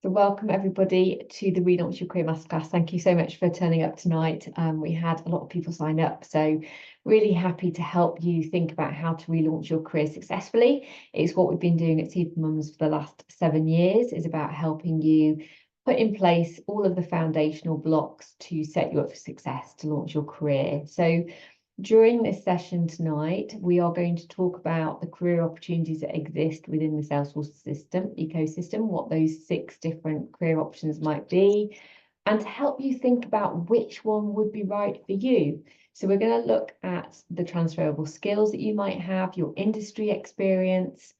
So welcome everybody to the Relaunch Your Career Masterclass. Thank you so much for turning up tonight. We had a lot of people sign up, so really happy to help you think about how to relaunch your career successfully. It's what we've been doing at Supermums for the last 7 years, is about helping you put in place all of the foundational blocks to set you up for success, to launch your career. So during this session tonight, we are going to talk about the career opportunities that exist within the Salesforce ecosystem, what those 6 different career options might be, and to help you think about which one would be right for you. So we're going to look at the transferable skills that you might have, your industry experience,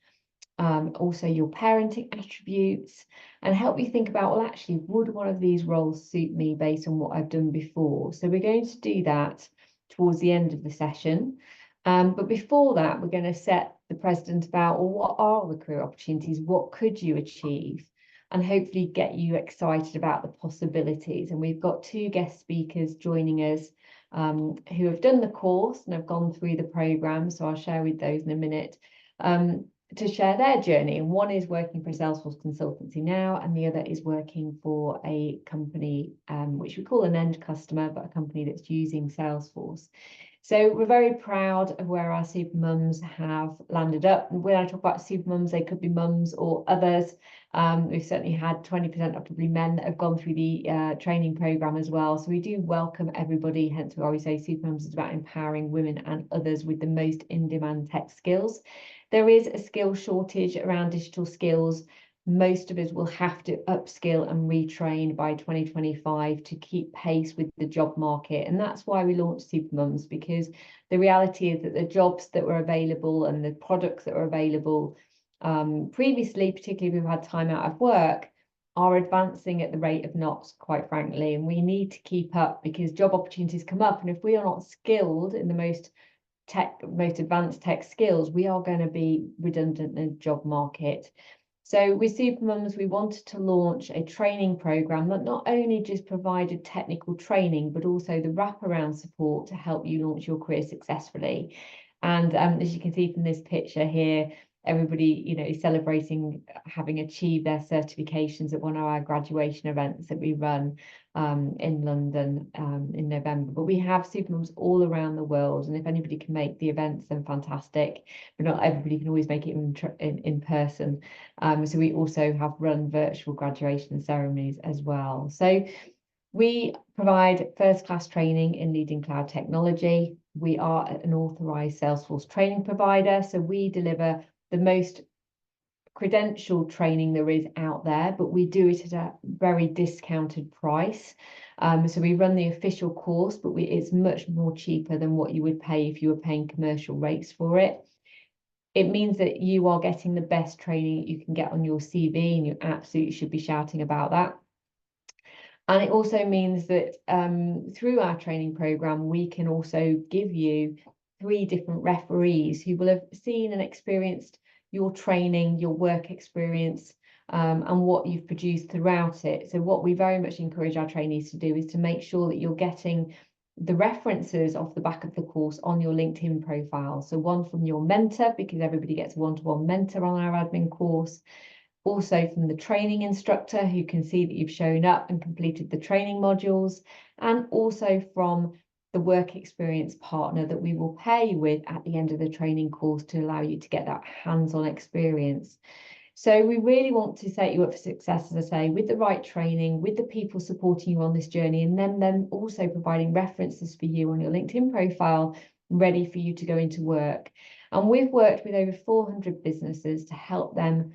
also your parenting attributes, and help you think about, well, actually, would one of these roles suit me based on what I've done before? So we're going to do that towards the end of the session. But before that, we're going to set the precedent about, well, what are the career opportunities? What could you achieve? And hopefully get you excited about the possibilities. And we've got 2 guest speakers joining us who have done the course and have gone through the program. So I'll share with those in a minute to share their journey. And one is working for a Salesforce consultancy now, and the other is working for a company which we call an end customer, but a company that's using Salesforce. So we're very proud of where our Supermums have landed up. And when I talk about Supermums, they could be mums or others. We've certainly had 20% of probably men that have gone through the training program as well. So we do welcome everybody, hence we always say Supermums is about empowering women and others with the most in-demand tech skills. There is a skill shortage around digital skills. Most of us will have to upskill and retrain by 2025 to keep pace with the job market. And that's why we launched Supermums, because the reality is that the jobs that were available and the products that were available previously, particularly if we've had time out of work, are advancing at the rate of knots, quite frankly. And we need to keep up because job opportunities come up. And if we are not skilled in the most advanced tech skills, we are going to be redundant in the job market. So with Supermums, we wanted to launch a training program that not only just provided technical training, but also the wraparound support to help you launch your career successfully. And as you can see from this picture here, everybody, is celebrating having achieved their certifications at one of our graduation events that we run in London in November. But we have Supermums all around the world, and if anybody can make the events, then fantastic. But not everybody can always make it in person. So we also have run virtual graduation ceremonies as well. So we provide first-class training in leading cloud technology. We are an authorized Salesforce training provider, so we deliver the most credentialed training there is out there, but we do it at a very discounted price. So we run the official course, but it's much more cheaper than what you would pay if you were paying commercial rates for it. It means that you are getting the best training you can get on your CV, and you absolutely should be shouting about that. And it also means that through our training program, we can also give you 3 different referees who will have seen and experienced your training, your work experience, and what you've produced throughout it. So what we very much encourage our trainees to do is to make sure that you're getting the references off the back of the course on your LinkedIn profile. So one from your mentor, because everybody gets a one-to-one mentor on our admin course. Also from the training instructor, who can see that you've shown up and completed the training modules, and also from the work experience partner that we will pair you with at the end of the training course to allow you to get that hands-on experience. So we really want to set you up for success, as I say, with the right training, with the people supporting you on this journey, and then also providing references for you on your LinkedIn profile, ready for you to go into work. And we've worked with over 400 businesses to help them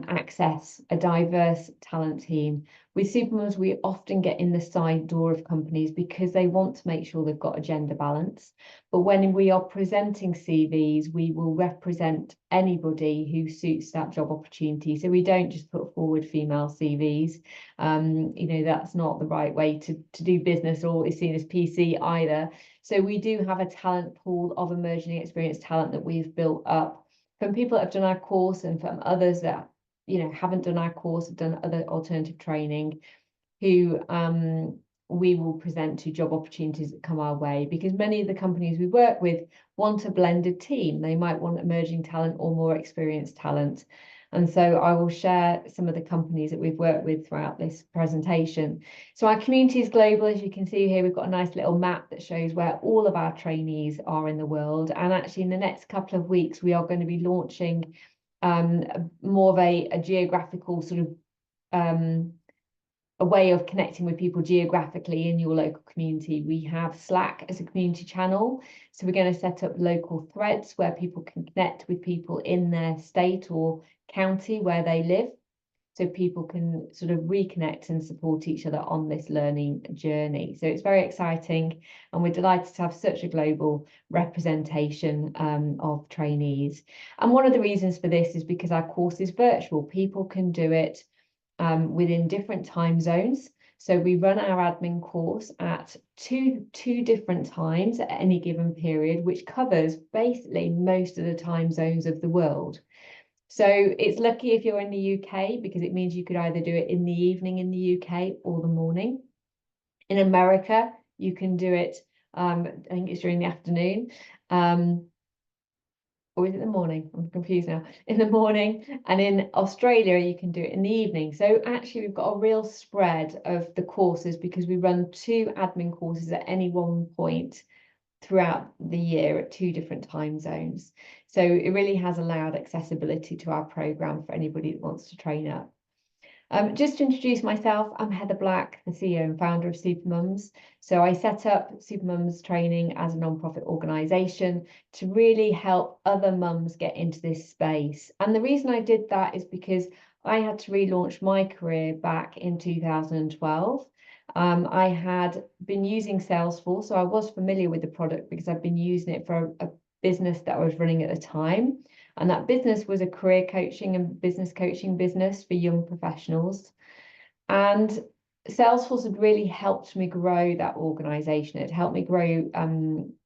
access a diverse talent team. With Supermums, we often get in the side door of companies because they want to make sure they've got a gender balance. But when we are presenting CVs, we will represent anybody who suits that job opportunity. So we don't just put forward female CVs. That's not the right way to do business, or is seen as PC either. So we do have a talent pool of emerging experienced talent that we've built up from people that have done our course, and from others that haven't done our course, have done other alternative training, who we will present to job opportunities that come our way, because many of the companies we work with want a blended team. They might want emerging talent or more experienced talent. And so I will share some of the companies that we've worked with throughout this presentation. So our community is global. As you can see here, we've got a nice little map that shows where all of our trainees are in the world. And actually in the next couple of weeks, we are going to be launching more of a geographical sort of a way of connecting with people geographically in your local community. We have Slack as a community channel. So we're going to set up local threads where people can connect with people in their state or county where they live. So people can sort of reconnect and support each other on this learning journey. So it's very exciting, and we're delighted to have such a global representation of trainees. And one of the reasons for this is because our course is virtual. People can do it within different time zones. So we run our admin course at two different times at any given period, which covers basically most of the time zones of the world. So it's lucky if you're in the UK, because it means you could either do it in the evening in the UK or the morning. In America, you can do it, I think it's during the afternoon. Or is it the morning? I'm confused now. In the morning. And in Australia, you can do it in the evening. So actually, we've got a real spread of the courses because we run 2 admin courses at any one point throughout the year at 2 different time zones. So it really has allowed accessibility to our program for anybody that wants to train up. Just to introduce myself, I'm Heather Black, the CEO and founder of Supermums. So I set up Supermums Training as a non-profit organisation to really help other mums get into this space. And the reason I did that is because I had to relaunch my career back in 2012. I had been using Salesforce, so I was familiar with the product because I've been using it for a business that I was running at the time. And that business was a career coaching and business coaching business for young professionals. And Salesforce had really helped me grow that organization. It helped me grow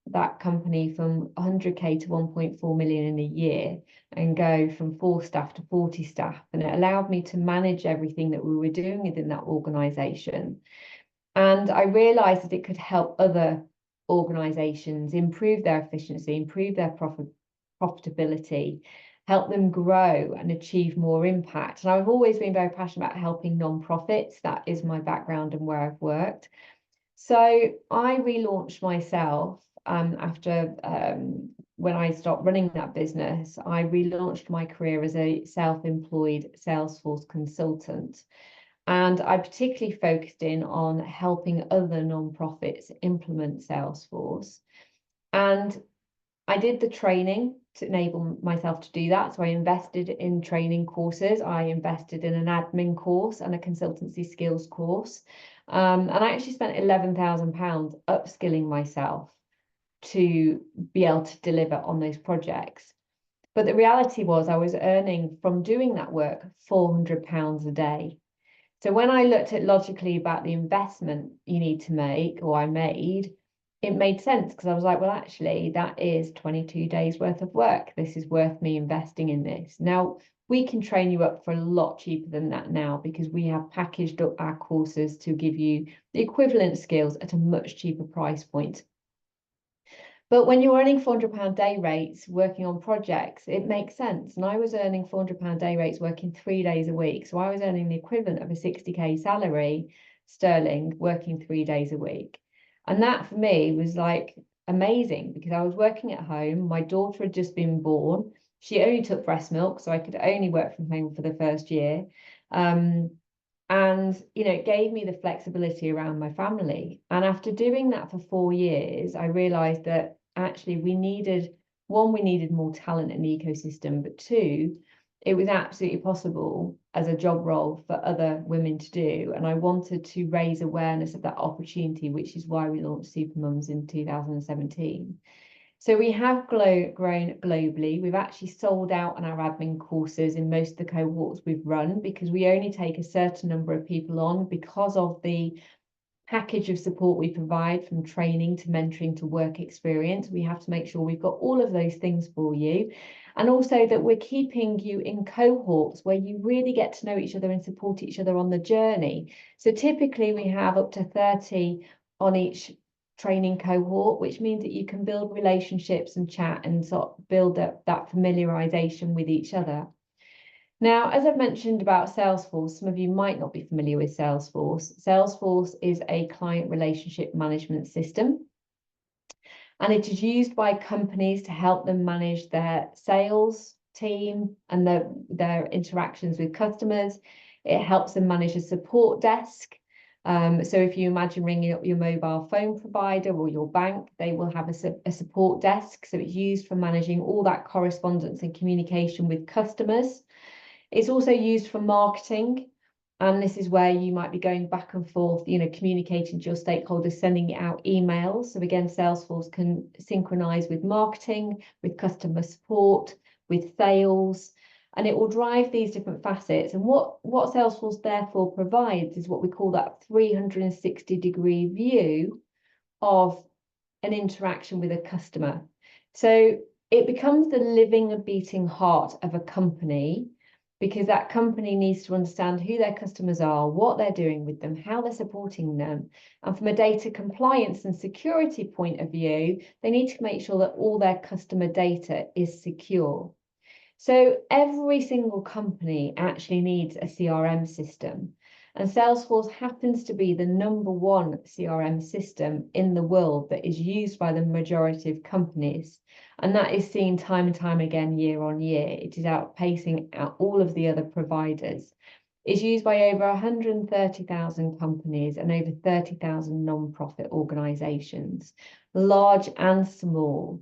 that company from 100K to 1.4 million in a year and go from 4 staff to 40 staff. And it allowed me to manage everything that we were doing within that organization. And I realized that it could help other organizations improve their efficiency, improve their profitability, help them grow and achieve more impact. And I've always been very passionate about helping non-profits. That is my background and where I've worked. So I relaunched myself after when I stopped running that business. I relaunched my career as a self-employed Salesforce consultant. And I particularly focused in on helping other non-profits implement Salesforce. And I did the training to enable myself to do that. So I invested in training courses. I invested in an admin course and a consultancy skills course. And I actually spent £11,000 upskilling myself to be able to deliver on those projects. But the reality was I was earning from doing that work £400 a day. So when I looked at logically about the investment you need to make, or I made, it made sense because I was like, well, actually, that is 22 days worth of work. This is worth me investing in this. Now, we can train you up for a lot cheaper than that now because we have packaged up our courses to give you the equivalent skills at a much cheaper price point. But when you're earning £400 day rates working on projects, it makes sense. And I was earning £400 day rates working 3 days a week. So I was earning the equivalent of a 60K salary sterling working 3 days a week. And that for me was like amazing because I was working at home. My daughter had just been born. She only took breast milk, so I could only work from home for the first year. And, you know, it gave me the flexibility around my family. And after doing that for 4 years, I realized that actually we needed more talent in the ecosystem, but 2, it was absolutely possible as a job role for other women to do. And I wanted to raise awareness of that opportunity, which is why we launched Supermums in 2017. So we have grown globally. We've actually sold out on our admin courses in most of the cohorts we've run because we only take a certain number of people on because of the package of support we provide, from training to mentoring to work experience. We have to make sure we've got all of those things for you. And also that we're keeping you in cohorts where you really get to know each other and support each other on the journey. So typically we have up to 30 on each training cohort, which means that you can build relationships and chat and sort of build up that familiarization with each other. Now, as I've mentioned about Salesforce, some of you might not be familiar with Salesforce. Salesforce is a client relationship management system, and it is used by companies to help them manage their sales team and their interactions with customers. It helps them manage a support desk. So if you imagine ringing up your mobile phone provider or your bank, they will have a support desk. So it's used for managing all that correspondence and communication with customers. It's also used for marketing. And this is where you might be going back and forth, communicating to your stakeholders, sending out emails. So again, Salesforce can synchronize with marketing, with customer support, with sales, and it will drive these different facets. And what Salesforce therefore provides is what we call that 360-degree view of an interaction with a customer. So it becomes the living and beating heart of a company, because that company needs to understand who their customers are, what they're doing with them, how they're supporting them. And from a data compliance and security point of view, they need to make sure that all their customer data is secure. So every single company actually needs a CRM system. And Salesforce happens to be the #1 CRM system in the world that is used by the majority of companies. And that is seen time and time again, year on year. It is outpacing all of the other providers. It's used by over 130,000 companies and over 30,000 non-profit organizations, large and small.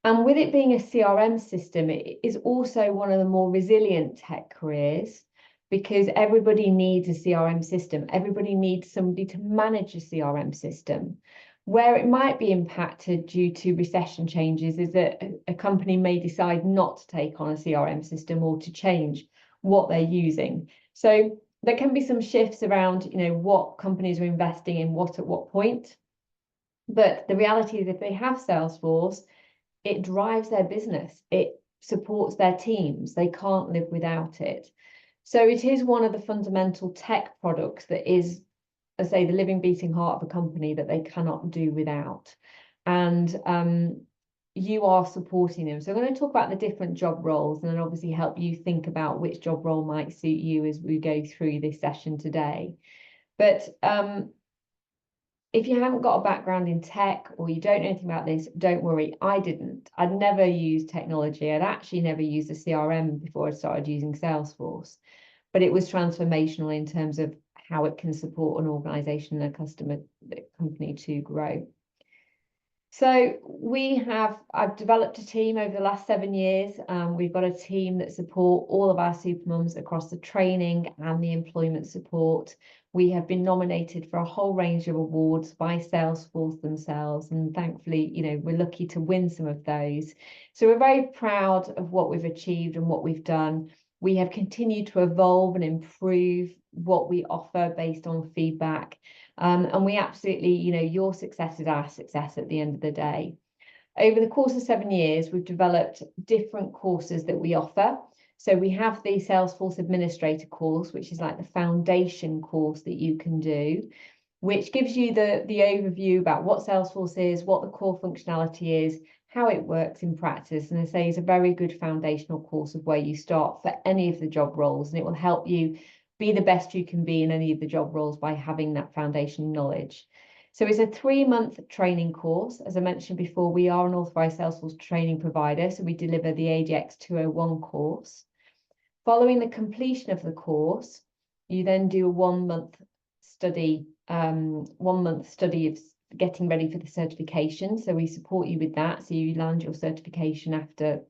And with it being a CRM system, it is also one of the more resilient tech careers, because everybody needs a CRM system. Everybody needs somebody to manage a CRM system. Where it might be impacted due to recession changes is that a company may decide not to take on a CRM system or to change what they're using. So there can be some shifts around, what companies are investing in what at what point. But the reality is, if they have Salesforce, it drives their business. It supports their teams. They can't live without it. So it is one of the fundamental tech products that is, I say, the living, beating heart of a company that they cannot do without. And you are supporting them. So I'm going to talk about the different job roles and then obviously help you think about which job role might suit you as we go through this session today. But if you haven't got a background in tech or you don't know anything about this, don't worry. I didn't. I'd never used technology. I'd actually never used a CRM before I started using Salesforce. But it was transformational in terms of how it can support an organization and a company to grow. So I've developed a team over the last 7 years. We've got a team that support all of our Supermums across the training and the employment support. We have been nominated for a whole range of awards by Salesforce themselves, and thankfully, we're lucky to win some of those. So we're very proud of what we've achieved and what we've done. We have continued to evolve and improve what we offer based on feedback. And we absolutely, your success is our success at the end of the day. Over the course of 7 years, we've developed different courses that we offer. So we have the Salesforce Administrator course, which is like the foundation course that you can do, which gives you the overview about what Salesforce is, what the core functionality is, how it works in practice. And I say it's a very good foundational course of where you start for any of the job roles, and it will help you be the best you can be in any of the job roles by having that foundation knowledge. So it's a 3-month training course. As I mentioned before, we are an authorized Salesforce training provider, so we deliver the ADX 201 course. Following the completion of the course, you then do a 1-month study, of getting ready for the certification. So we support you with that. So you land your certification after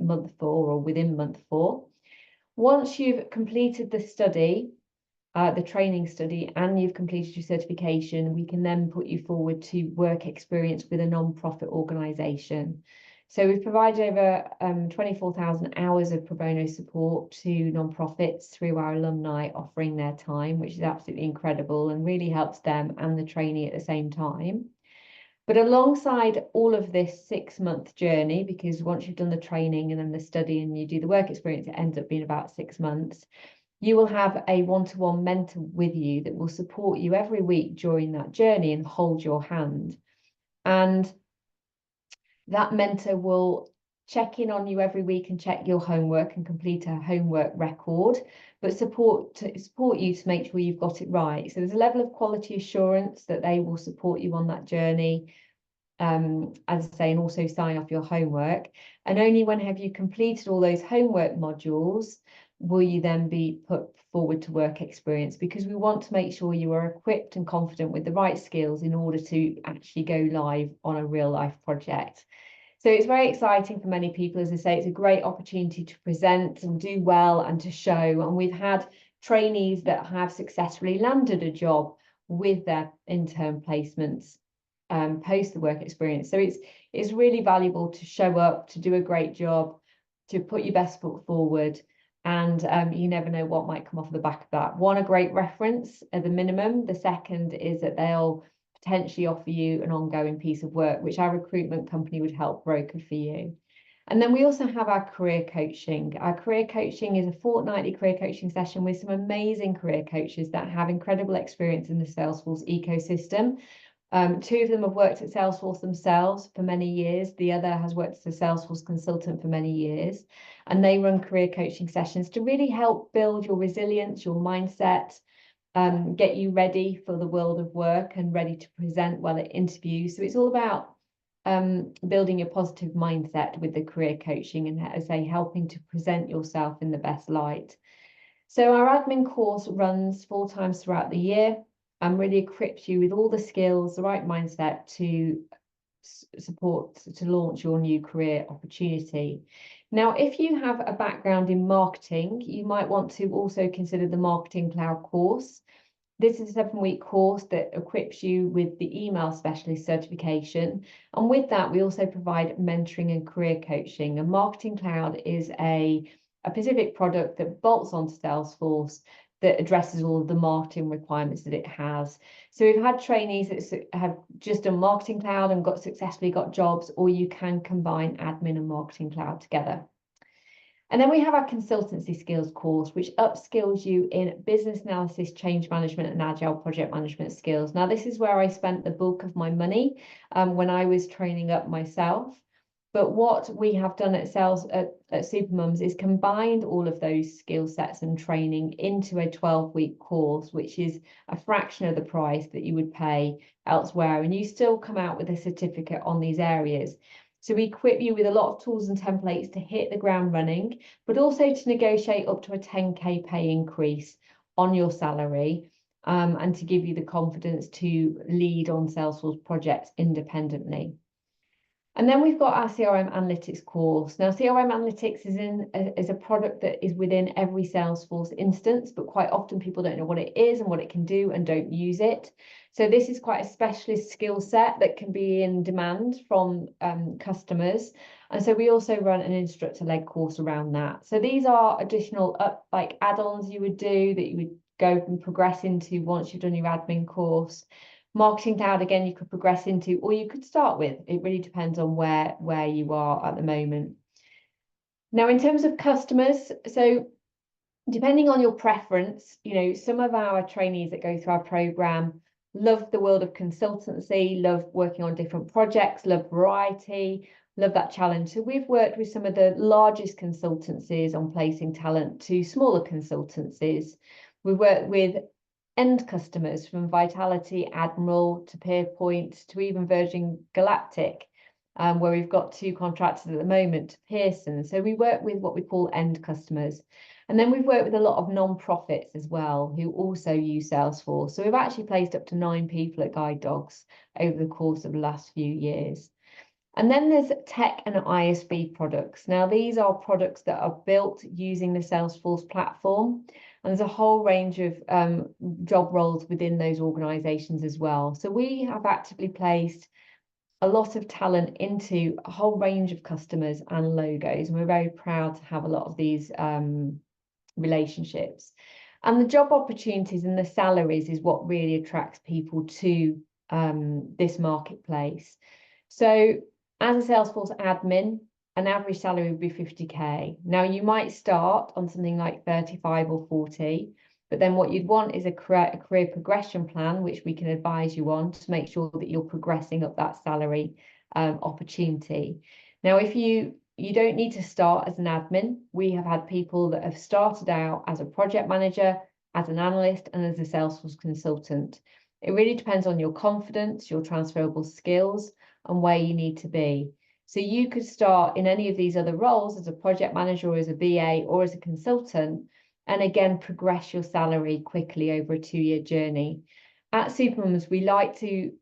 month 4 or within month 4. Once you've completed the study, the training study, and you've completed your certification, we can then put you forward to work experience with a non-profit organization. So we've provided over 24,000 hours of pro bono support to non-profits through our alumni offering their time, which is absolutely incredible and really helps them and the trainee at the same time. But alongside all of this 6-month journey, because once you've done the training and then the study and you do the work experience, it ends up being about 6 months, you will have a one-to-one mentor with you that will support you every week during that journey and hold your hand. And that mentor will check in on you every week and check your homework and complete a homework record, but support you to make sure you've got it right. So there's a level of quality assurance that they will support you on that journey, as I say, and also sign off your homework. And only when have you completed all those homework modules will you then be put forward to work experience, because we want to make sure you are equipped and confident with the right skills in order to actually go live on a real life project. So it's very exciting for many people. As I say, it's a great opportunity to present and do well and to show. And we've had trainees that have successfully landed a job with their intern placements post the work experience. So it's really valuable to show up, to do a great job, to put your best foot forward. And you never know what might come off the back of that. One, a great reference at the minimum. The second is that they'll potentially offer you an ongoing piece of work, which our recruitment company would help broker for you. And then we also have our career coaching. Our career coaching is a fortnightly career coaching session with some amazing career coaches that have incredible experience in the Salesforce ecosystem. Two of them have worked at Salesforce themselves for many years. The other has worked as a Salesforce consultant for many years. And they run career coaching sessions to really help build your resilience, your mindset, get you ready for the world of work and ready to present well at interviews. So it's all about building a positive mindset with the career coaching and, as I say, helping to present yourself in the best light. So our admin course runs 4 times throughout the year and really equips you with all the skills, the right mindset to support to launch your new career opportunity. Now, if you have a background in marketing, you might want to also consider the Marketing Cloud course. This is a 7-week course that equips you with the email specialist certification. And with that, we also provide mentoring and career coaching. And Marketing Cloud is a specific product that bolts onto Salesforce that addresses all of the marketing requirements that it has. So we've had trainees that have just done Marketing Cloud and successfully got jobs, or you can combine admin and Marketing Cloud together. And then we have our consultancy skills course, which upskills you in business analysis, change management, and agile project management skills. Now, this is where I spent the bulk of my money when I was training up myself. But what we have done at Supermums is combined all of those skill sets and training into a 12-week course, which is a fraction of the price that you would pay elsewhere. And you still come out with a certificate on these areas. So we equip you with a lot of tools and templates to hit the ground running, but also to negotiate up to a 10K pay increase on your salary, and to give you the confidence to lead on Salesforce projects independently. And then we've got our CRM Analytics course. Now, CRM Analytics is a product that is within every Salesforce instance, but quite often people don't know what it is and what it can do and don't use it. So this is quite a specialist skill set that can be in demand from customers. And so we also run an instructor-led course around that. So these are additional like add-ons you would do that you would go and progress into once you've done your admin course. Marketing Cloud, again, you could progress into, or you could start with. It really depends on where you are at the moment. Now, in terms of customers, so depending on your preference, some of our trainees that go through our program love the world of consultancy, love working on different projects, love variety, love that challenge. So we've worked with some of the largest consultancies on placing talent to smaller consultancies. We've worked with end customers from Vitality, Admiral to Peerpoint to even Virgin Galactic, where we've got 2 contractors at the moment, to Pearson. So we work with what we call end customers. And then we've worked with a lot of non-profits as well who also use Salesforce. So we've actually placed up to 9 people at Guide Dogs over the course of the last few years. And then there's tech and ISV products. Now, these are products that are built using the Salesforce platform. And there's a whole range of job roles within those organizations as well. So we have actively placed a lot of talent into a whole range of customers and logos. And we're very proud to have a lot of these relationships. And the job opportunities and the salaries is what really attracts people to this marketplace. So as a Salesforce admin, an average salary would be 50K. Now, you might start on something like 35 or 40, but then what you'd want is a career progression plan, which we can advise you on to make sure that you're progressing up that salary opportunity. Now, if you you don't need to start as an admin. We have had people that have started out as a project manager, as an analyst, and as a Salesforce consultant. It really depends on your confidence, your transferable skills, and where you need to be. So you could start in any of these other roles as a project manager or as a BA or as a consultant, and again, progress your salary quickly over a 2-year journey. At Supermums, we like to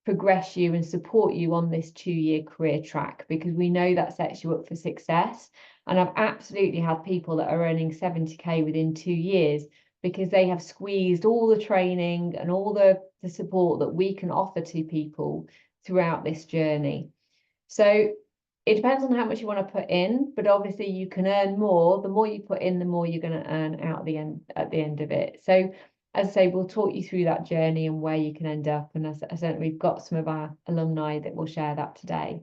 progress you and support you on this 2-year career track, because we know that sets you up for success. And I've absolutely had people that are earning 70k within 2 years because they have squeezed all the training and all the support that we can offer to people throughout this journey. So it depends on how much you want to put in, but obviously you can earn more. The more you put in, the more you're going to earn out at the end of it. So as I say, we'll talk you through that journey and where you can end up. And as I said, we've got some of our alumni that will share that today.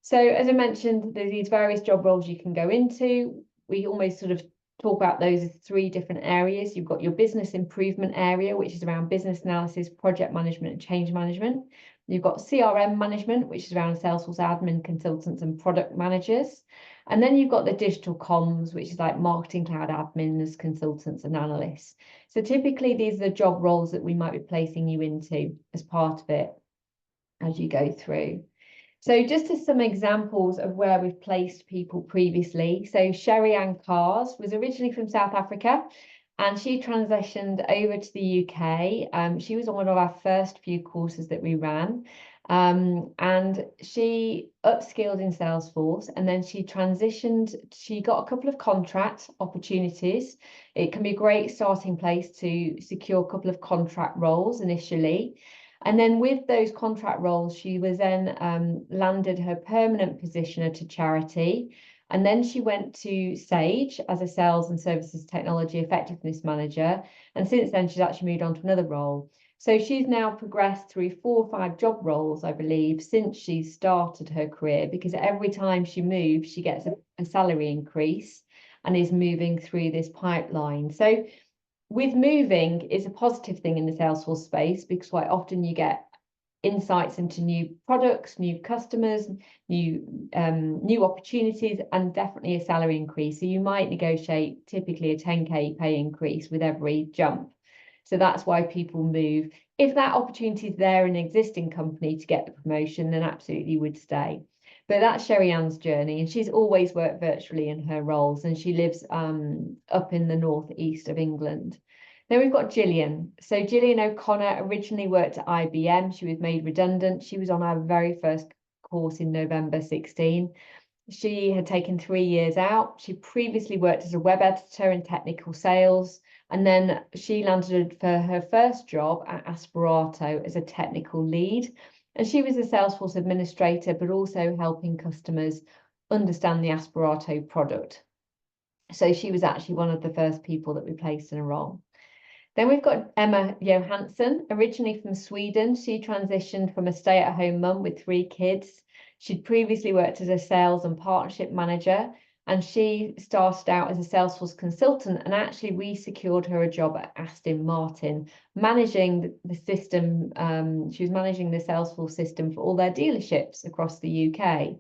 So as I mentioned, there's these various job roles you can go into. We almost sort of talk about those as 3 different areas. You've got your business improvement area, which is around business analysis, project management, and change management. You've got CRM management, which is around Salesforce admin, consultants, and product managers. And then you've got the digital comms, which is like marketing cloud admins, consultants, and analysts. So typically, these are the job roles that we might be placing you into as part of it as you go through. So just as some examples of where we've placed people previously. So Sherry Ann Cars was originally from South Africa, and she transitioned over to the UK. She was on one of our first few courses that we ran. And she upskilled in Salesforce, and then she transitioned. She got a couple of contract opportunities. It can be a great starting place to secure a couple of contract roles initially. And then with those contract roles, she was then landed her permanent position at a charity. And then she went to Sage as a sales and services technology effectiveness manager. And since then, she's actually moved on to another role. So she's now progressed through 4 or 5 job roles, I believe, since she started her career, because every time she moves, she gets a salary increase and is moving through this pipeline. So with moving is a positive thing in the Salesforce space, because quite often you get insights into new products, new customers, new opportunities, and definitely a salary increase. So you might negotiate typically a 10k pay increase with every jump. So that's why people move. If that opportunity is there in an existing company to get the promotion, then absolutely would stay. But that's Sherry Ann's journey, and she's always worked virtually in her roles, and she lives up in the northeast of England. Then we've got Gillian. So Gillian O'Connor originally worked at IBM. She was made redundant. She was on our very first course in November 16. She had taken 3 years out. She previously worked as a web editor in technical sales, and then she landed for her first job at Asperato as a technical lead. And she was a Salesforce administrator, but also helping customers understand the Asperato product. So she was actually one of the first people that we placed in a role. Then we've got Emma Johansson, originally from Sweden. She transitioned from a stay-at-home mum with 3 kids. She'd previously worked as a sales and partnership manager, and she started out as a Salesforce consultant, and actually we secured her a job at Aston Martin, managing the system. She was managing the Salesforce system for all their dealerships across the UK.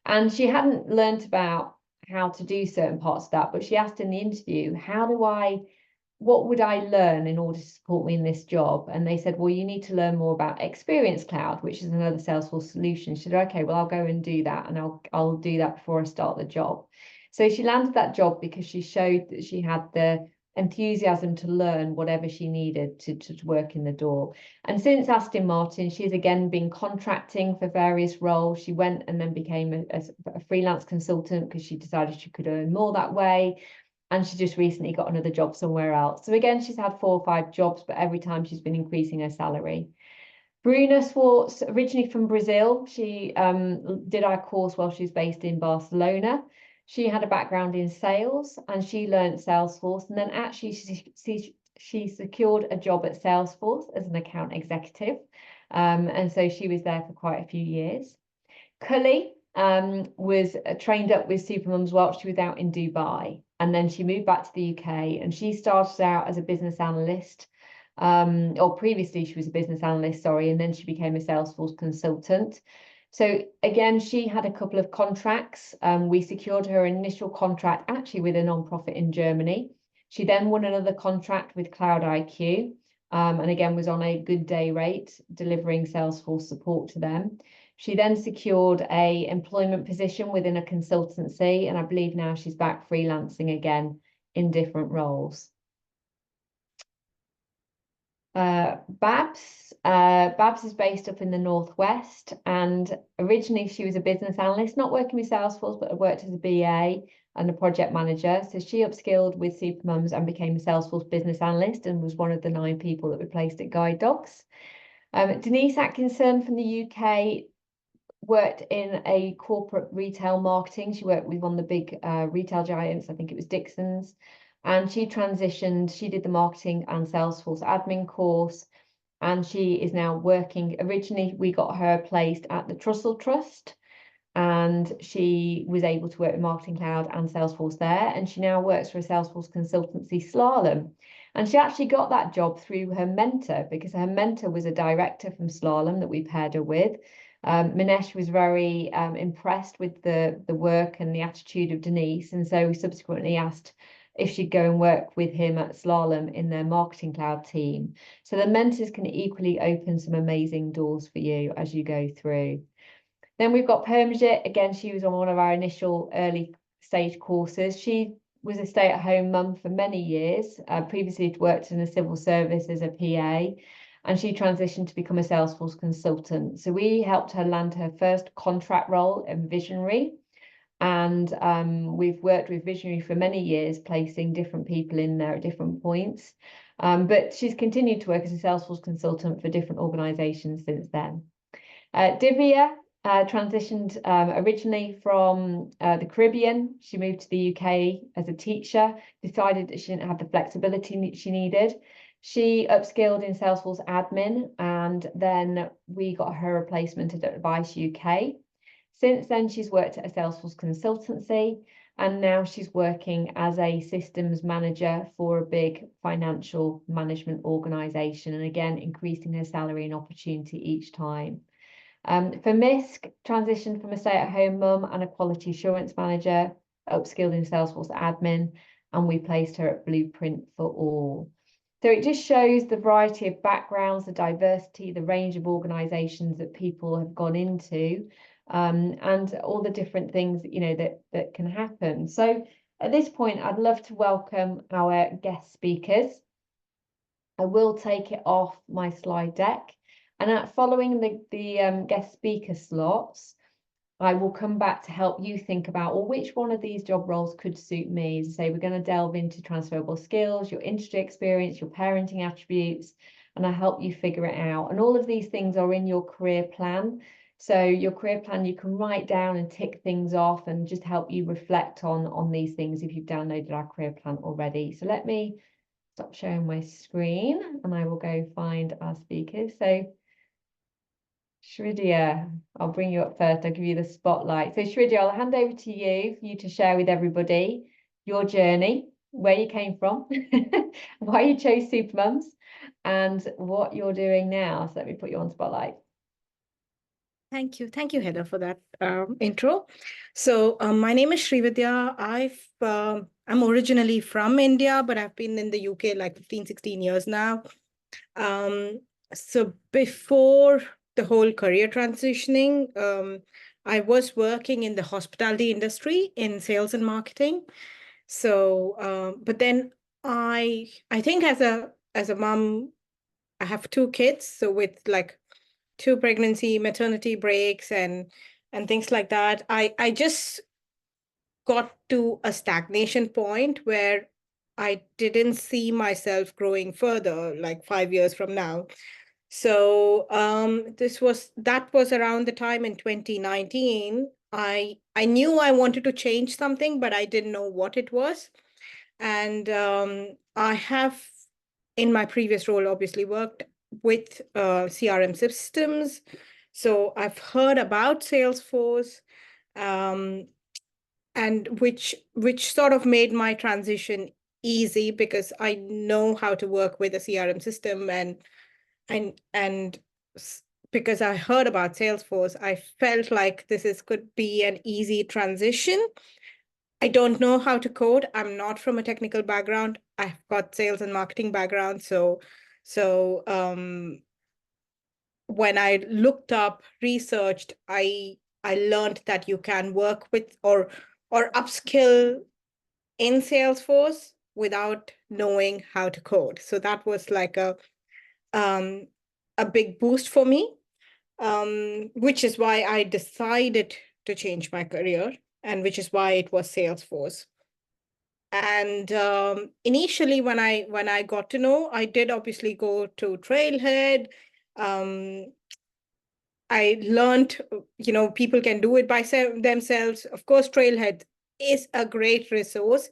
And she hadn't learnt about how to do certain parts of that, but she asked in the interview, what would I learn in order to support me in this job? And they said, well, you need to learn more about Experience Cloud, which is another Salesforce solution. She said, okay, well, I'll go and do that, and I'll do that before I start the job. So she landed that job because she showed that she had the enthusiasm to learn whatever she needed to work in the door. And since Aston Martin, she's again been contracting for various roles. She went and then became a freelance consultant because she decided she could earn more that way. And she just recently got another job somewhere else. So again, she's had 4 or 5 jobs, but every time she's been increasing her salary. Bruna Swartz, originally from Brazil, she did our course while she was based in Barcelona. She had a background in sales, and she learned Salesforce. And then actually she secured a job at Salesforce as an account executive. And so she was there for quite a few years. Cully was trained up with Supermums while she was out in Dubai. And then she moved back to the UK, and she started out as a business analyst. Or previously she was a business analyst, sorry, and then she became a Salesforce consultant. So again, she had a couple of contracts. We secured her initial contract actually with a nonprofit in Germany. She then won another contract with Cloud IQ, and again was on a good day rate, delivering Salesforce support to them. She then secured a employment position within a consultancy, and I believe now she's back freelancing again in different roles. Babs is based up in the Northwest, and originally she was a business analyst, not working with Salesforce, but worked as a BA and a project manager. So she upskilled with Supermums and became a Salesforce business analyst and was one of the 9 people that we placed at Guide Dogs. Denise Atkinson from the UK worked in a corporate retail marketing. She worked with one of the big retail giants, I think it was Dixon's. And she transitioned, she did the marketing and Salesforce admin course, and she is now working. Originally, we got her placed at the Trussell Trust, and she was able to work with Marketing Cloud and Salesforce there. And she now works for a Salesforce consultancy, Slalom. And she actually got that job through her mentor, because her mentor was a director from Slalom that we paired her with. Minesh was very impressed with the work and the attitude of Denise. And so we subsequently asked if she'd go and work with him at Slalom in their Marketing Cloud team. So the mentors can equally open some amazing doors for you as you go through. Then we've got Permjit. Again, she was on one of our initial early stage courses. She was a stay-at-home mum for many years. Previously had worked in the civil service as a PA, and she transitioned to become a Salesforce consultant. So we helped her land her first contract role in Visionary. And we've worked with Visionary for many years, placing different people in there at different points. But she's continued to work as a Salesforce consultant for different organizations since then. Divya transitioned originally from the Caribbean. She moved to the UK as a teacher, decided that she didn't have the flexibility she needed. She upskilled in Salesforce admin, and then we got her replacement at Advice UK. Since then, she's worked at a Salesforce consultancy, and now she's working as a systems manager for a big financial management organization, and again, increasing her salary and opportunity each time. For Misk, transitioned from a stay-at-home mum and a quality assurance manager, upskilled in Salesforce admin, and we placed her at Blueprint for All. So it just shows the variety of backgrounds, the diversity, the range of organizations that people have gone into, and all the different things that can happen. So at this point, I'd love to welcome our guest speakers. I will take it off my slide deck, and following the guest speaker slots, I will come back to help you think about, well, which one of these job roles could suit me. As I say, we're going to delve into transferable skills, your industry experience, your parenting attributes, and I help you figure it out. And all of these things are in your career plan. So your career plan, you can write down and tick things off and just help you reflect on these things if you've downloaded our career plan already. So let me stop sharing my screen and I will go find our speakers. So Shridya, I'll bring you up first. I'll give you the spotlight. So Shridya, I'll hand over to you for you to share with everybody your journey, where you came from, why you chose Supermums, and what you're doing now. So let me put you on spotlight. Thank you, Heather, for that intro. So my name is Srividya. I'm originally from India, but I've been in the UK like 15, 16 years now. So before the whole career transitioning, I was working in the hospitality industry in sales and marketing. So, but then I think as a mom, I have 2 kids. So with like 2 pregnancy, maternity breaks and things like that, I just got to a stagnation point where I didn't see myself growing further, like 5 years from now. So that was around the time in 2019. I knew I wanted to change something, but I didn't know what it was. And I have, in my previous role, obviously worked with CRM systems. So I've heard about Salesforce, and which sort of made my transition easy because I know how to work with a CRM system and because I heard about Salesforce, I felt like could be an easy transition. I don't know how to code. I'm not from a technical background. I've got sales and marketing background. So when I looked up, researched, I learned that you can work with or upskill in Salesforce without knowing how to code. So that was like a big boost for me, which is why I decided to change my career, and which is why it was Salesforce. And initially, when I got to know, I did obviously go to Trailhead. I learned, people can do it by themselves. Of course, Trailhead is a great resource.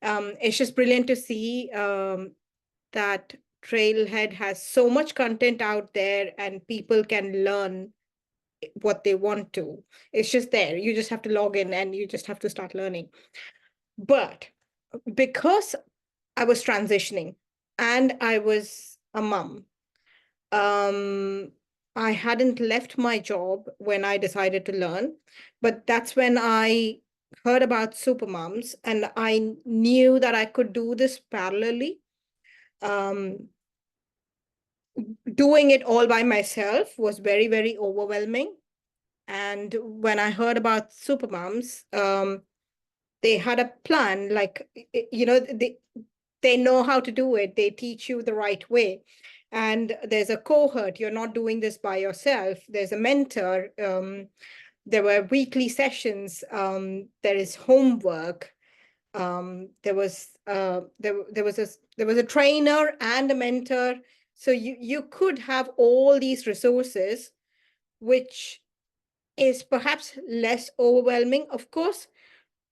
It's just brilliant to see that Trailhead has so much content out there and people can learn what they want to. It's just there. You just have to log in and you just have to start learning. But because I was transitioning and I was a mom, I hadn't left my job when I decided to learn, but that's when I heard about Supermums and I knew that I could do this parallelly. Doing it all by myself was very, very overwhelming. And when I heard about Supermums, they had a plan, like, they know how to do it. They teach you the right way. And there's a cohort. You're not doing this by yourself. There's a mentor. There were weekly sessions. There is homework. There was a trainer and a mentor. So you could have all these resources, which is perhaps less overwhelming. Of course,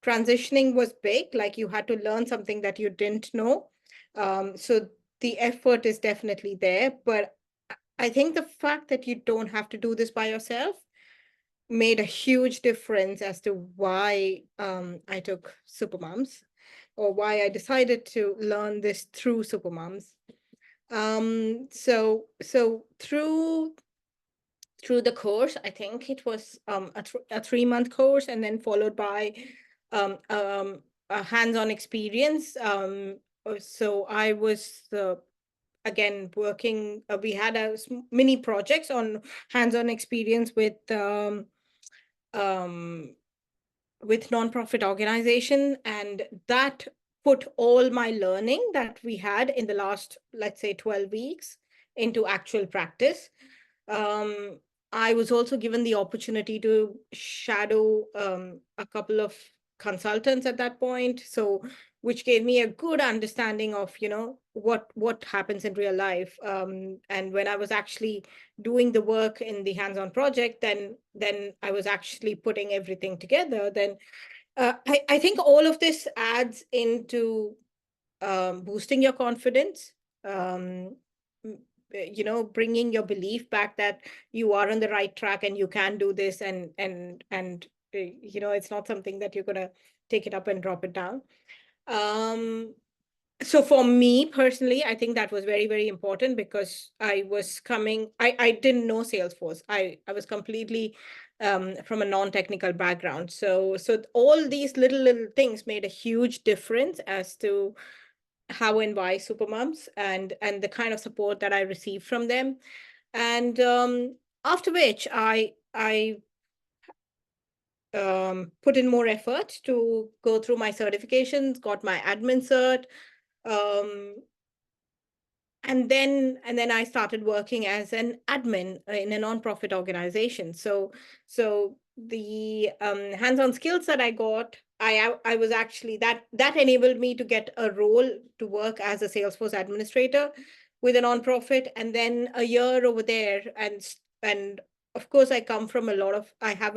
transitioning was big, like you had to learn something that you didn't know. So the effort is definitely there, but I think the fact that you don't have to do this by yourself made a huge difference as to why I took Supermums, or why I decided to learn this through Supermums. So through the course, I think it was a 3-month course, and then followed by a hands-on experience. So I was again working. We had a mini projects on hands-on experience with nonprofit organization, and that put all my learning that we had in the last, let's say, 12 weeks into actual practice. I was also given the opportunity to shadow a couple of consultants at that point, so which gave me a good understanding of what happens in real life. And when I was actually doing the work in the hands-on project, then I was actually putting everything together. Then I think all of this adds into boosting your confidence. Bringing your belief back that you are on the right track and you can do this, and it's not something that you're going to take it up and drop it down. So for me personally, I think that was very, very important, because I didn't know Salesforce. I was completely from a non-technical background. So all these little things made a huge difference as to how and why Supermums, and the kind of support that I received from them. And after which I put in more effort to go through my certifications, got my admin cert, and then I started working as an admin in a nonprofit organization. So the hands-on skills that I got, I was actually, that enabled me to get a role to work as a Salesforce administrator with a nonprofit, and then a year over there. And of course, I have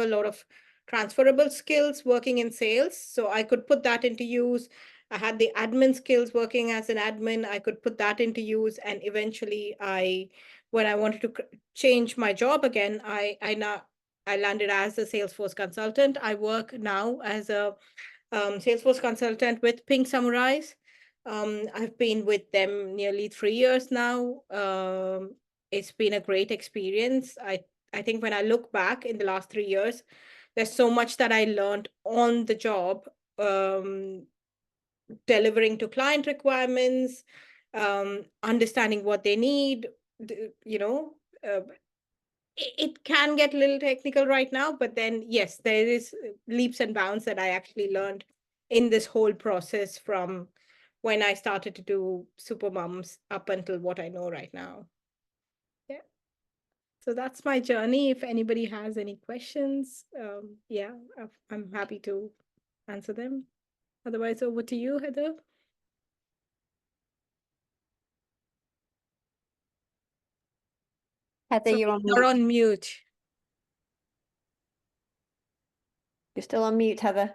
a lot of transferable skills working in sales, so I could put that into use. I had the admin skills working as an admin. I could put that into use. And eventually when I wanted to change my job again, I landed as a Salesforce consultant. I work now as a Salesforce consultant with Pink Samurais. I've been with them nearly 3 years now. It's been a great experience. I think when I look back in the last 3 years, there's so much that I learned on the job, delivering to client requirements, understanding what they need, you know, it can get a little technical right now, but then yes, there is leaps and bounds that I actually learned in this whole process from when I started to do Supermums up until what I know right now. Yeah. So that's my journey. If anybody has any questions, yeah, I'm happy to answer them. Otherwise, over to you, Heather. Heather, So you're on you're mute. on mute. You're still on mute, Heather.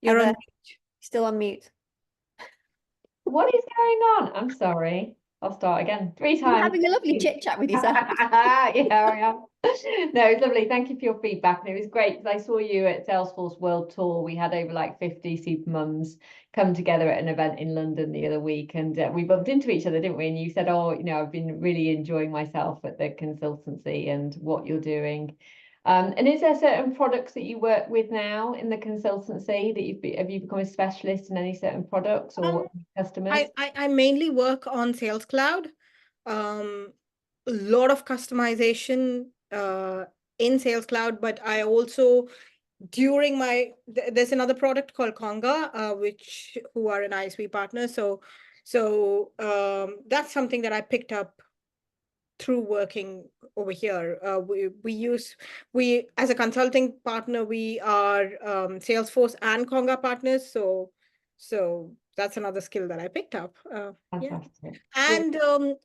You're Heather, on mute. still on mute. What is going on? I'm sorry. I'll start again 3 You're times. having a lovely chit chat with yourself. Yeah, I am. No, it's lovely. Thank you for your feedback. And it was great because I saw you at Salesforce World Tour. We had over like 50 Supermums come together at an event in London the other week, and we bumped into each other, didn't we? And you said, oh, you know, I've been really enjoying myself at the consultancy and what you're doing. And is there certain products that you work with now in the consultancy that have you become a specialist in any certain products or customers? I mainly work on Sales Cloud. A lot of customization in Sales Cloud, but I also during my there's another product called Conga, which who are an ISV partner. So that's something that I picked up through working over here. We as a consulting partner, we are Salesforce and Conga partners. So that's another skill that I picked up. Yeah. Fantastic. And uh,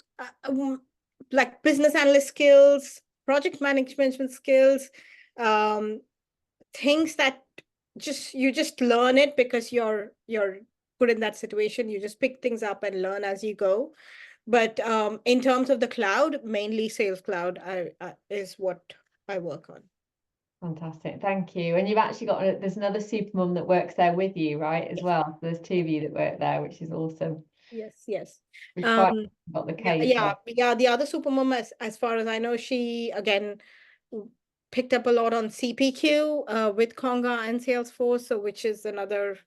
um, like business analyst skills, project management skills, things that you just learn it because you're put in that situation. You just pick things up and learn as you go. But in terms of the cloud, mainly Sales Cloud is what I work on. Fantastic, thank you. And you've actually got there's another Supermum that works there with you, right? As well. So there's 2 of you that work there, which is awesome. Yes. Which quite got the case. Yeah. The other Supermum, as far as I know, she again picked up a lot on CPQ with Conga and Salesforce, so which is another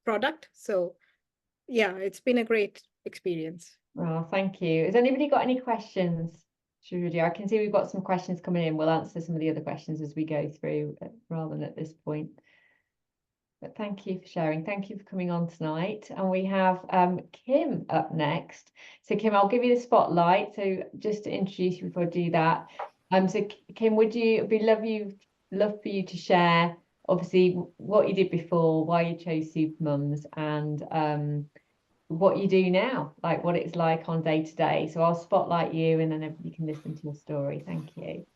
product. So yeah, it's been a great experience. Oh, thank you. Has anybody got any questions? Judy, I can see we've got some questions coming in. We'll answer some of the other questions as we go through rather than at this point. But thank you for sharing. Thank you for coming on tonight. And we have Kim up next. So Kim, I'll give you the spotlight. So just to introduce you before I do that. So Kim, would you love for you to share obviously what you did before, why you chose Supermums, and what you do now, like what it's like on day to day. So I'll spotlight you and then everybody can listen to your story. Thank you.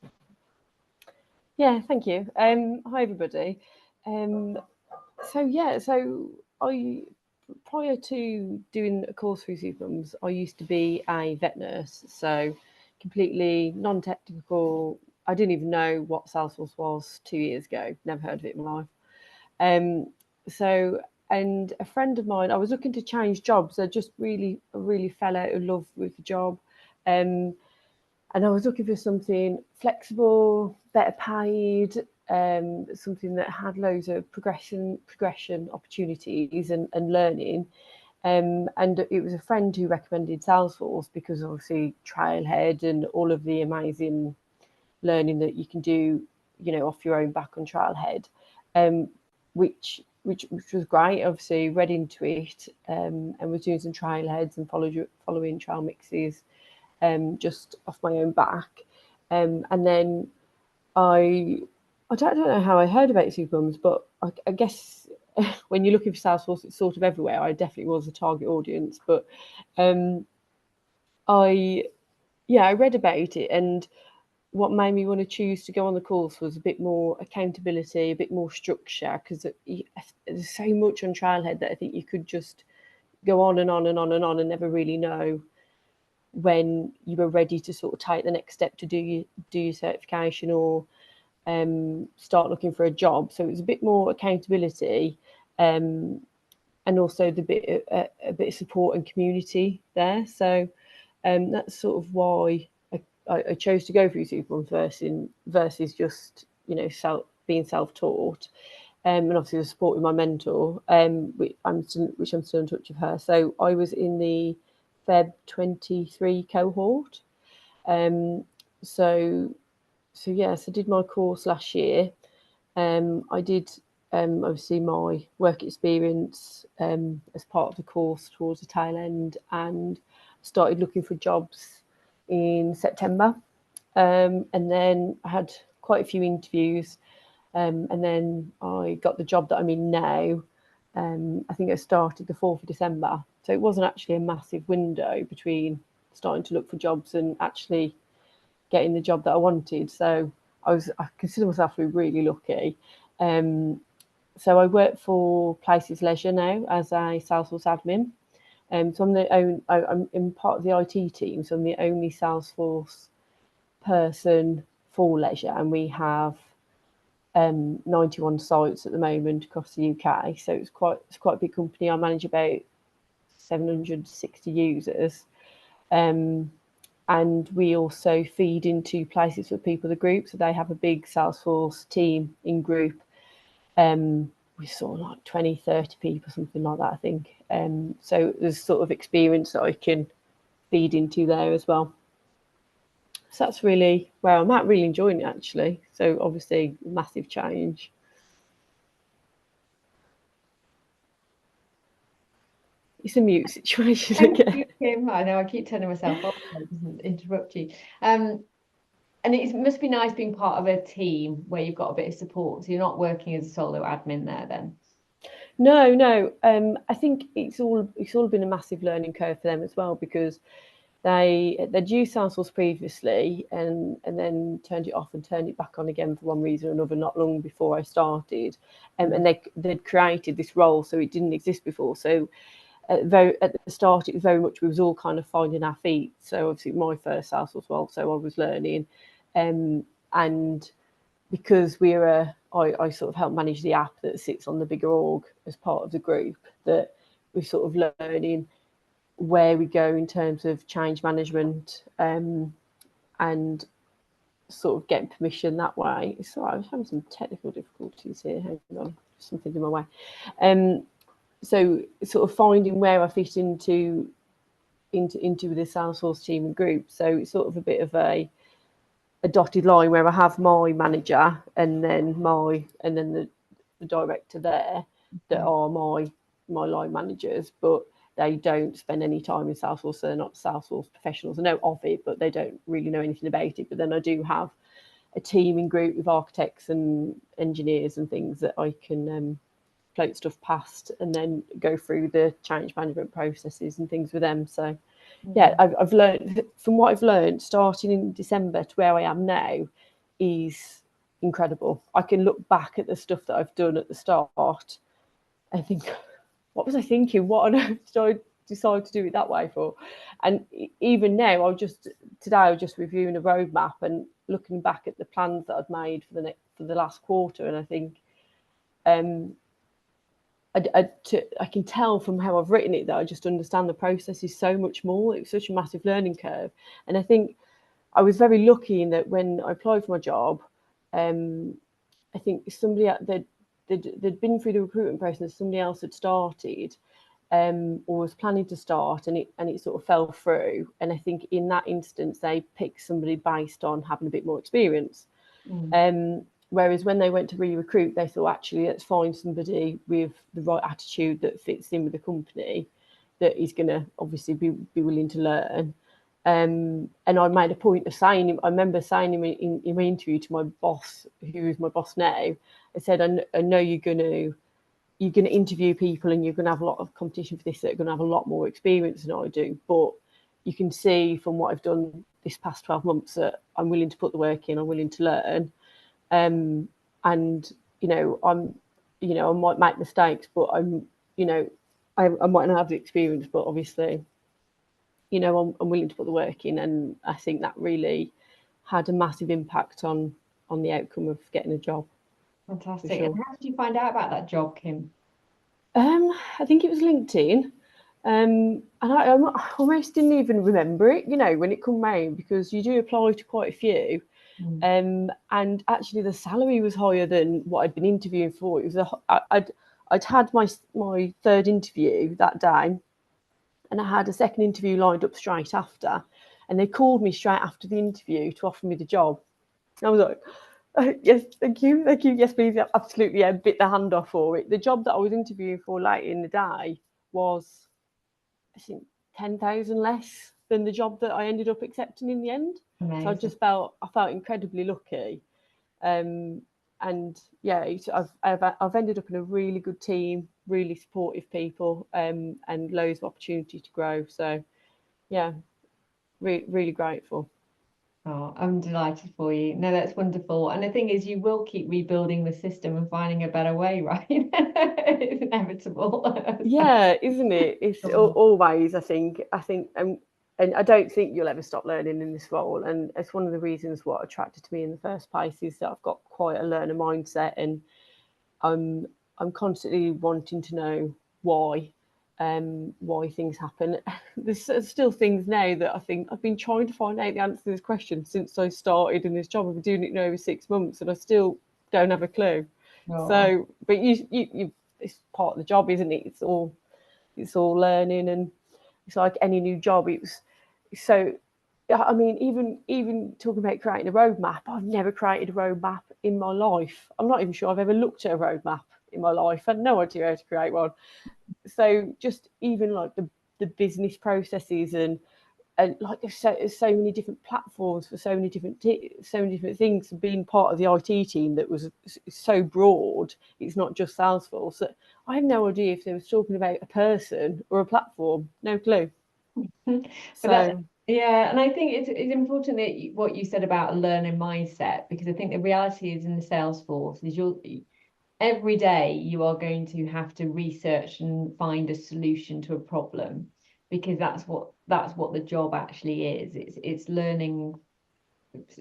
Yeah, thank you. Hi everybody. So I prior to doing a course through Supermums, I used to be a vet nurse, so completely non-technical. I didn't even know what Salesforce was 2 years ago. Never heard of it in my life. And a friend of mine, I was looking to change jobs. I just really fell out of love with the job. And I was looking for something flexible, better paid, something that had loads of progression opportunities and learning. And it was a friend who recommended Salesforce because obviously Trailhead and all of the amazing learning that you can do, off your own back on Trailhead, which was great. Obviously read into it and was doing some Trailheads and following trail mixes just off my own back. And then I don't know how I heard about Supermums, but I guess when you're looking for Salesforce, it's sort of everywhere. I definitely was a target audience, but I read about it, and what made me want to choose to go on the course was a bit more accountability, a bit more structure, because there's so much on Trailhead that I think you could just go on and on and on and on and never really know when you were ready to sort of take the next step to do your certification or start looking for a job. So it was a bit more accountability, and also a bit of support and community there. So That's sort of why I chose to go through Supermums versus just, you know, being self-taught. And obviously the support with my mentor, which I'm still in touch with her. So I was in the Feb 23 cohort. So yes, I did my course last year. I did obviously my work experience as part of the course towards the tail end, and started looking for jobs in September. And then I had quite a few interviews, and then I got the job that I'm in now. I think I started the 4th of December. So it wasn't actually a massive window between starting to look for jobs and actually getting the job that I wanted. So I consider myself really lucky. So I work for Places Leisure now as a Salesforce admin. So I'm in part of the IT team. So I'm the only Salesforce person for leisure, and we have 91 sites at the moment across the UK. So it's quite a big company. I manage about 760 users. And we also feed into Places for People, the group. So they have a big Salesforce team in group. We saw like 20, 30 people, something like that, I think. So there's sort of experience that I can feed into there as well. So that's really where I'm at, really enjoying it actually. So obviously massive change. It's a mute situation Thank again. you, Kim. I know I keep turning myself off so it doesn't interrupt you. And it must be nice being part of a team where you've got a bit of support. So you're not working as a solo admin there then. No. I think it's all been a massive learning curve for them as well, because they'd used Salesforce previously and then turned it off and turned it back on again for one reason or another not long before I started. And they'd created this role, so it didn't exist before. So at the start, it was very much, we was all kind of finding our feet. So obviously my first Salesforce role, so I was learning. And because I sort of help manage the app that sits on the bigger org as part of the group, that we're sort of learning where we go in terms of change management, and sort of getting permission that way. So I was having some technical difficulties here. Hang on, something in my way. So sort of finding where I fit into the Salesforce team and group. So it's sort of a bit of a dotted line where I have my manager and then the director there that are my line managers, but they don't spend any time in Salesforce. So they're not Salesforce professionals. I know of it, but they don't really know anything about it. But then I do have a team in group with architects and engineers and things that I can float stuff past and then go through the change management processes and things with them. So yeah, I've learned, from what I've learned starting in December to where I am now, is incredible. I can look back at the stuff that I've done at the start and think, what was I thinking? What on earth did I decide to do it that way for? And even now, today I was just reviewing a roadmap and looking back at the plans that I'd made for the last quarter, and I think I can tell from how I've written it that I just understand the process is so much more. It was such a massive learning curve. And I think I was very lucky in that when I applied for my job, I think they'd been through the recruitment process, somebody else had started or was planning to start, and it sort of fell through. And I think in that instance, they picked somebody based on having a bit more experience. Whereas when they went to re-recruit, they thought, actually, let's find somebody with the right attitude that fits in with the company, that is going to obviously be willing to learn. And I made a point of saying him. I remember saying him in my interview to my boss, who is my boss now. I said, I know you're going to interview people and you're going to have a lot of competition for this that are going to have a lot more experience than I do. But you can see from what I've done this past 12 months that I'm willing to put the work in, I'm willing to learn. And I might make mistakes, but I might not have the experience, but obviously, I'm willing to put the work in, and I think that really had a massive impact on the outcome of getting a job. Fantastic. Sure. And how did you find out about that job, Kim? I think it was LinkedIn. And I almost didn't even remember it, when it come round, because you do apply to quite a few. And actually the salary was higher than what I'd been interviewing for. It was I'd had my third interview that day, and I had a second interview lined up straight after, and they called me straight after the interview to offer me the job. And I was like, yes, thank you, yes please, yeah, absolutely, yeah, bit the hand off for it. The job that I was interviewing for later in the day was, I think, 10,000 less than the job that I ended up accepting in the end. Amazing. So I felt incredibly lucky. And yeah, I've ended up in a really good team, really supportive people, and loads of opportunity to grow. So yeah, really grateful. Oh, I'm delighted for you. No, that's wonderful. And the thing is, you will keep rebuilding the system and finding a better way, right? It's inevitable. Yeah, isn't it? It's always, I think, and I don't think you'll ever stop learning in this role. And it's one of the reasons what attracted to me in the first place is that I've got quite a learner mindset, and I'm constantly wanting to know why things happen. There's still things now that I think I've been trying to find out the answer to this question since I started in this job. I've been doing it now over 6 months, and I still don't have a clue. Oh. So, but you it's part of the job, isn't it? It's all learning, and it's like any new job. So I mean, even talking about creating a roadmap, I've never created a roadmap in my life. I'm not even sure I've ever looked at a roadmap in my life. I had no idea how to create one. So just even like the business processes, and like there's so many different platforms for so many different things. Being part of the IT team that was so broad, it's not just Salesforce. So I have no idea if they were talking about a person or a platform. No clue. But yeah, and I think it's important that what you said about a learning mindset, because I think the reality is in the Salesforce is every day you are going to have to research and find a solution to a problem, because that's what the job actually is. It's learning,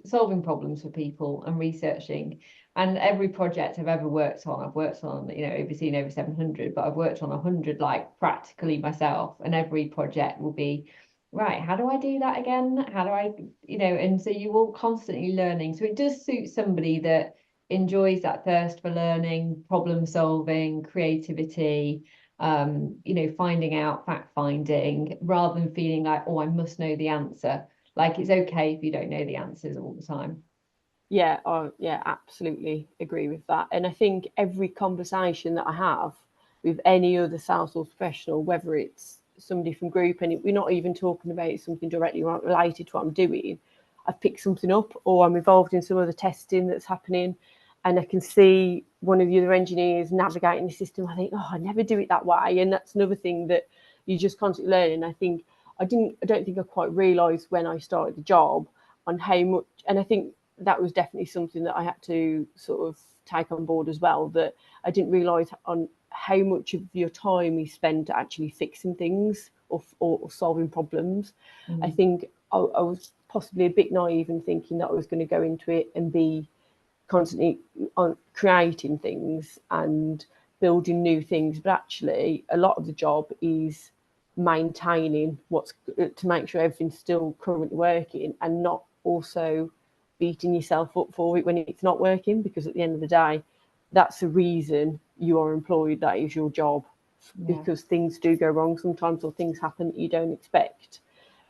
solving problems for people and researching. And every project I've ever worked on, overseen over 700, but I've worked on 100 like practically myself, and every project will be, right, how do I do that again? How do I, and so you're all constantly learning. So it does suit somebody that enjoys that thirst for learning, problem solving, creativity, finding out, fact finding, rather than feeling like, oh, I must know the answer. Like, it's okay if you don't know the answers all the time. Yeah, absolutely agree with that. And I think every conversation that I have with any other Salesforce professional, whether it's somebody from group, and we're not even talking about something directly related to what I'm doing, I've picked something up, or I'm involved in some other testing that's happening, and I can see one of the other engineers navigating the system. I think, oh, I never do it that way. And that's another thing that you just constantly learn. I think I don't think I quite realised when I started the job on how much, and I think that was definitely something that I had to sort of take on board as well, that I didn't realise on how much of your time is spent actually fixing things or solving problems. I think I was possibly a bit naive in thinking that I was going to go into it and be constantly on creating things and building new things, but actually a lot of the job is maintaining to make sure everything's still currently working, and not also beating yourself up for it when it's not working, because at the end of the day, that's the reason you are employed. That is your job. Because things do go wrong sometimes, or things happen that you don't expect,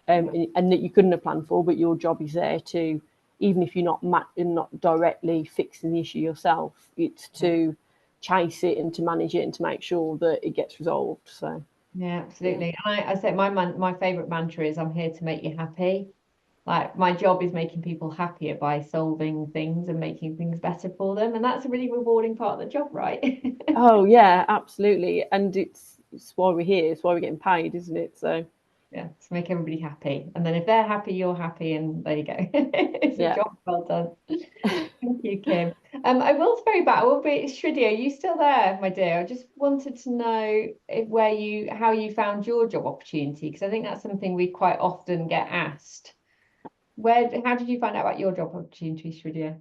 and that you couldn't have planned for, but your job is there to, even if you're not directly fixing the issue yourself, it's to chase it and to manage it and to make sure that it gets resolved. So yeah, absolutely. I said my favorite mantra is, I'm here to make you happy. Like, my job is making people happier by solving things and making things better for them, and that's a really rewarding part of the job, right? Oh yeah, absolutely. And it's why we're here, it's why we're getting paid, isn't it? So yeah, to make everybody happy, and then if they're happy, you're happy, and there you go. It's a job well done. Thank you, Kim. I will throw back. Shruti, are you still there, my dear? I just wanted to know how you found your job opportunity, because I think that's something we quite often get asked. How did you find out about your job opportunity, Shruti?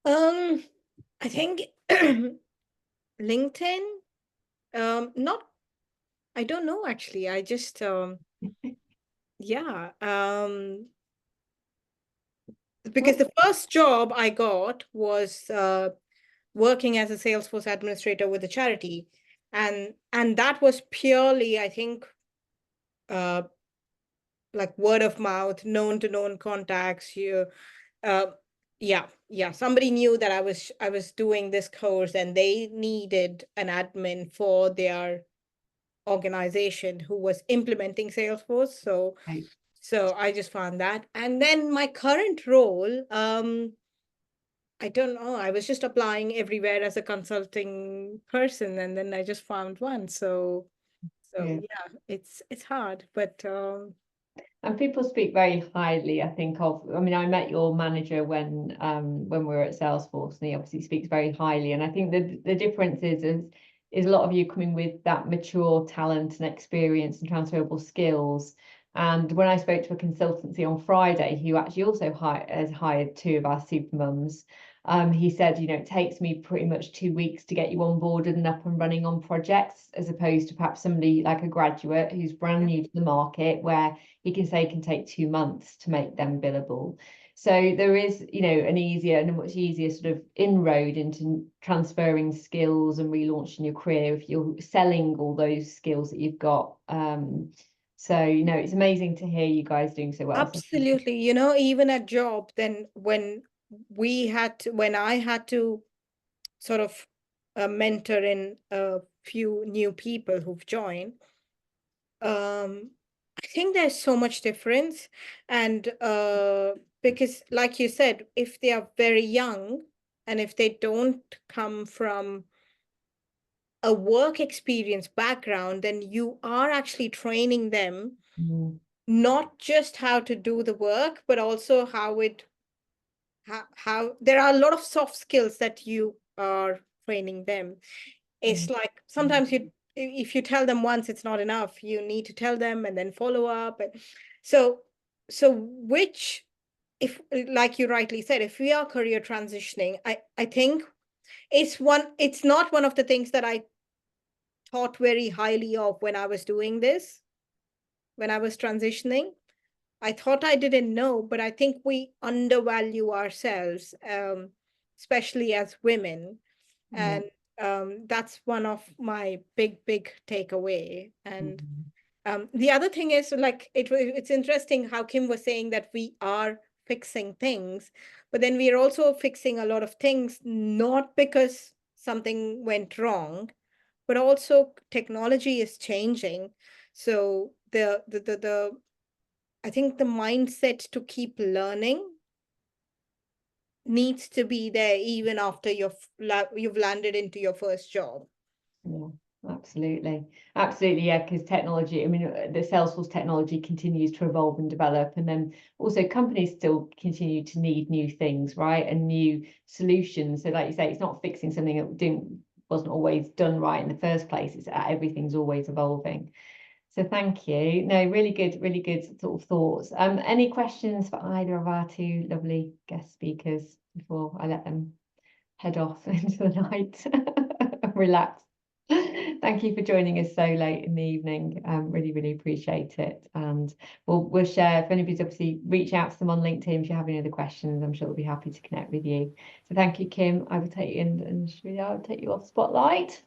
I think LinkedIn. Not. I don't know, actually. I just, yeah. Because the first job I got was working as a Salesforce administrator with a charity. And that was purely, I think, like word of mouth, known to known contacts. Yeah. Somebody knew that I was doing this course and they needed an admin for their organization who was implementing Salesforce. So Right. so I just found that. And then my current role, I don't know, I was just applying everywhere as a consulting person, and then I just found one. So Yeah. yeah, it's hard, but And people speak very highly, I think, of, I mean, I met your manager when we were at Salesforce, and he obviously speaks very highly. And I think the difference is a lot of you coming with that mature talent and experience and transferable skills. And when I spoke to a consultancy on Friday, who actually also has hired 2 of our Supermums, he said, it takes me pretty much 2 weeks to get you onboarded and up and running on projects, as opposed to perhaps somebody like a graduate who's brand new to the market, where he can say it can take 2 months to make them billable. So there is, an easier and a much easier sort of inroad into transferring skills and relaunching your career if you're selling all those skills that you've got. So, it's amazing to hear you guys doing so well. absolutely, even at job, then when I had to sort of mentor in a few new people who've joined, I think there's so much difference. And because like you said, if they are very young and if they don't come from a work experience background, then you are actually training them not just how to do the work, but also how there are a lot of soft skills that you are training them. It's like sometimes if you tell them once, it's not enough. You need to tell them and then follow up. And so which, if like you rightly said, if we are career transitioning, I think it's not one of the things that I thought very highly of when I was doing this, when I was transitioning. I thought I didn't know, but I think we undervalue ourselves, especially as women. And that's one of my big takeaway. And the other thing is, like, it's interesting how Kim was saying that we are fixing things, but then we are also fixing a lot of things, not because something went wrong, but also technology is changing. So the I think the mindset to keep learning needs to be there even after you've landed into your first job. Yeah, absolutely. Yeah, because technology, I mean, the Salesforce technology continues to evolve and develop, and then also companies still continue to need new things, right, and new solutions. So like you say, it's not fixing something that wasn't always done right in the first place. It's everything's always evolving. So thank you. No, really good sort of thoughts. Any questions for either of our 2 lovely guest speakers before I let them head off into the night? Relax. Thank you for joining us so late in the evening. Really appreciate it. And we'll share, if anybody's obviously, reach out to them on LinkedIn if you have any other questions. I'm sure they'll be happy to connect with you. So thank you, Kim. I will take you in, and I'll take you off spotlight.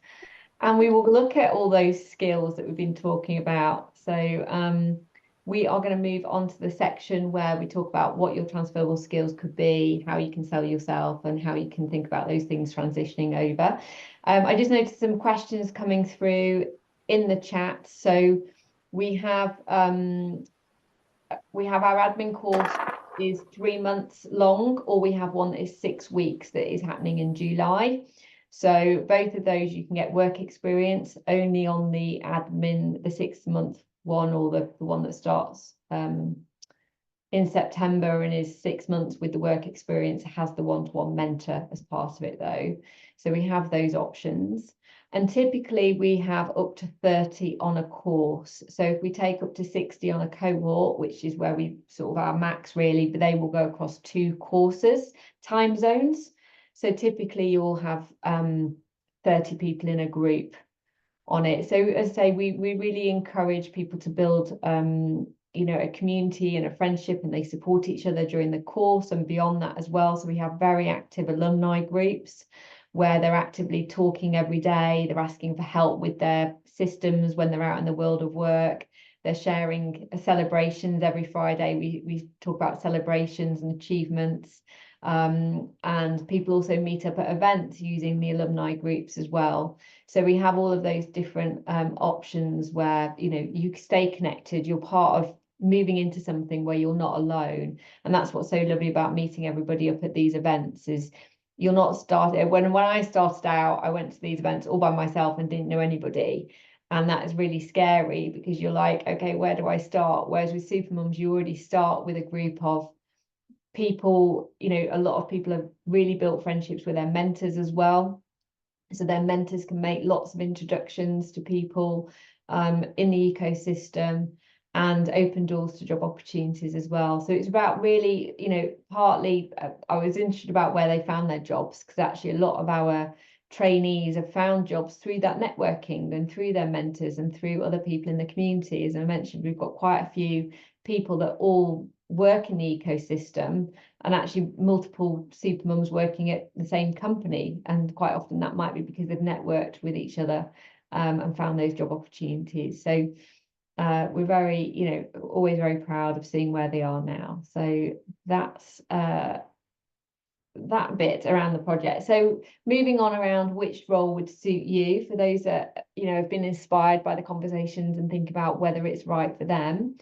And we will look at all those skills that we've been talking about. So we are going to move on to the section where we talk about what your transferable skills could be, how you can sell yourself, and how you can think about those things transitioning over. I just noticed some questions coming through in the chat. So we have our admin course is 3 months long, or we have one that is 6 weeks that is happening in July. So both of those, you can get work experience only on the admin, the 6-month one, or the one that starts in September and is 6 months with the work experience. It has the one-to-one mentor as part of it though. So we have those options. And typically we have up to 30 on a course. So if we take up to 60 on a cohort, which is where we sort of our max really, but they will go across 2 courses, time zones. So typically you'll have 30 people in a group on it. So as I say, we really encourage people to build you know, a community and a friendship, and they support each other during the course and beyond that as well. So we have very active alumni groups where they're actively talking every day. They're asking for help with their systems when they're out in the world of work. They're sharing celebrations every Friday. We talk about celebrations and achievements. And people also meet up at events using the alumni groups as well. So we have all of those different options where, you know, you stay connected. You're part of moving into something where you're not alone. And that's what's so lovely about meeting everybody up at these events, is you're not started. When I started out, I went to these events all by myself and didn't know anybody. And that is really scary, because you're like, okay, where do I start? Whereas with Supermums, you already start with a group of people. You know, a lot of people have really built friendships with their mentors as well. So their mentors can make lots of introductions to people in the ecosystem, and open doors to job opportunities as well. So it's about really, you know, partly I was interested about where they found their jobs, because actually a lot of our trainees have found jobs through that networking and through their mentors and through other people in the community. As I mentioned, we've got quite a few people that all work in the ecosystem, and actually multiple Supermums working at the same company. And quite often that might be because they've networked with each other and found those job opportunities. So we're very, you know, always very proud of seeing where they are now. So that's that bit around the project. So moving on around which role would suit you, for those that, you know, have been inspired by the conversations and think about whether it's right for them.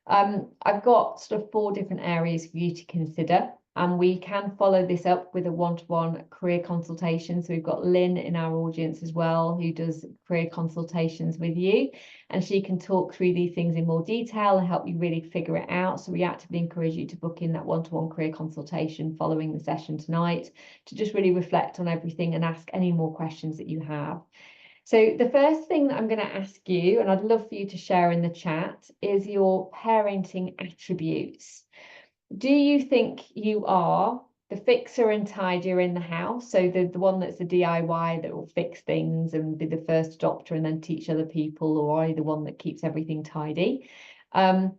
I've got sort of 4 different areas for you to consider, and we can follow this up with a one-to-one career consultation. So we've got Lynn in our audience as well, who does career consultations with you, and she can talk through these things in more detail and help you really figure it out. So we actively encourage you to book in that one-to-one career consultation following the session tonight, to just really reflect on everything and ask any more questions that you have. So the first thing that I'm going to ask you, and I'd love for you to share in the chat, is your parenting attributes. Do you think you are the fixer and tidier in the house? So the one that's a DIY that will fix things and be the first adopter and then teach other people, or are you the one that keeps everything tidy? Are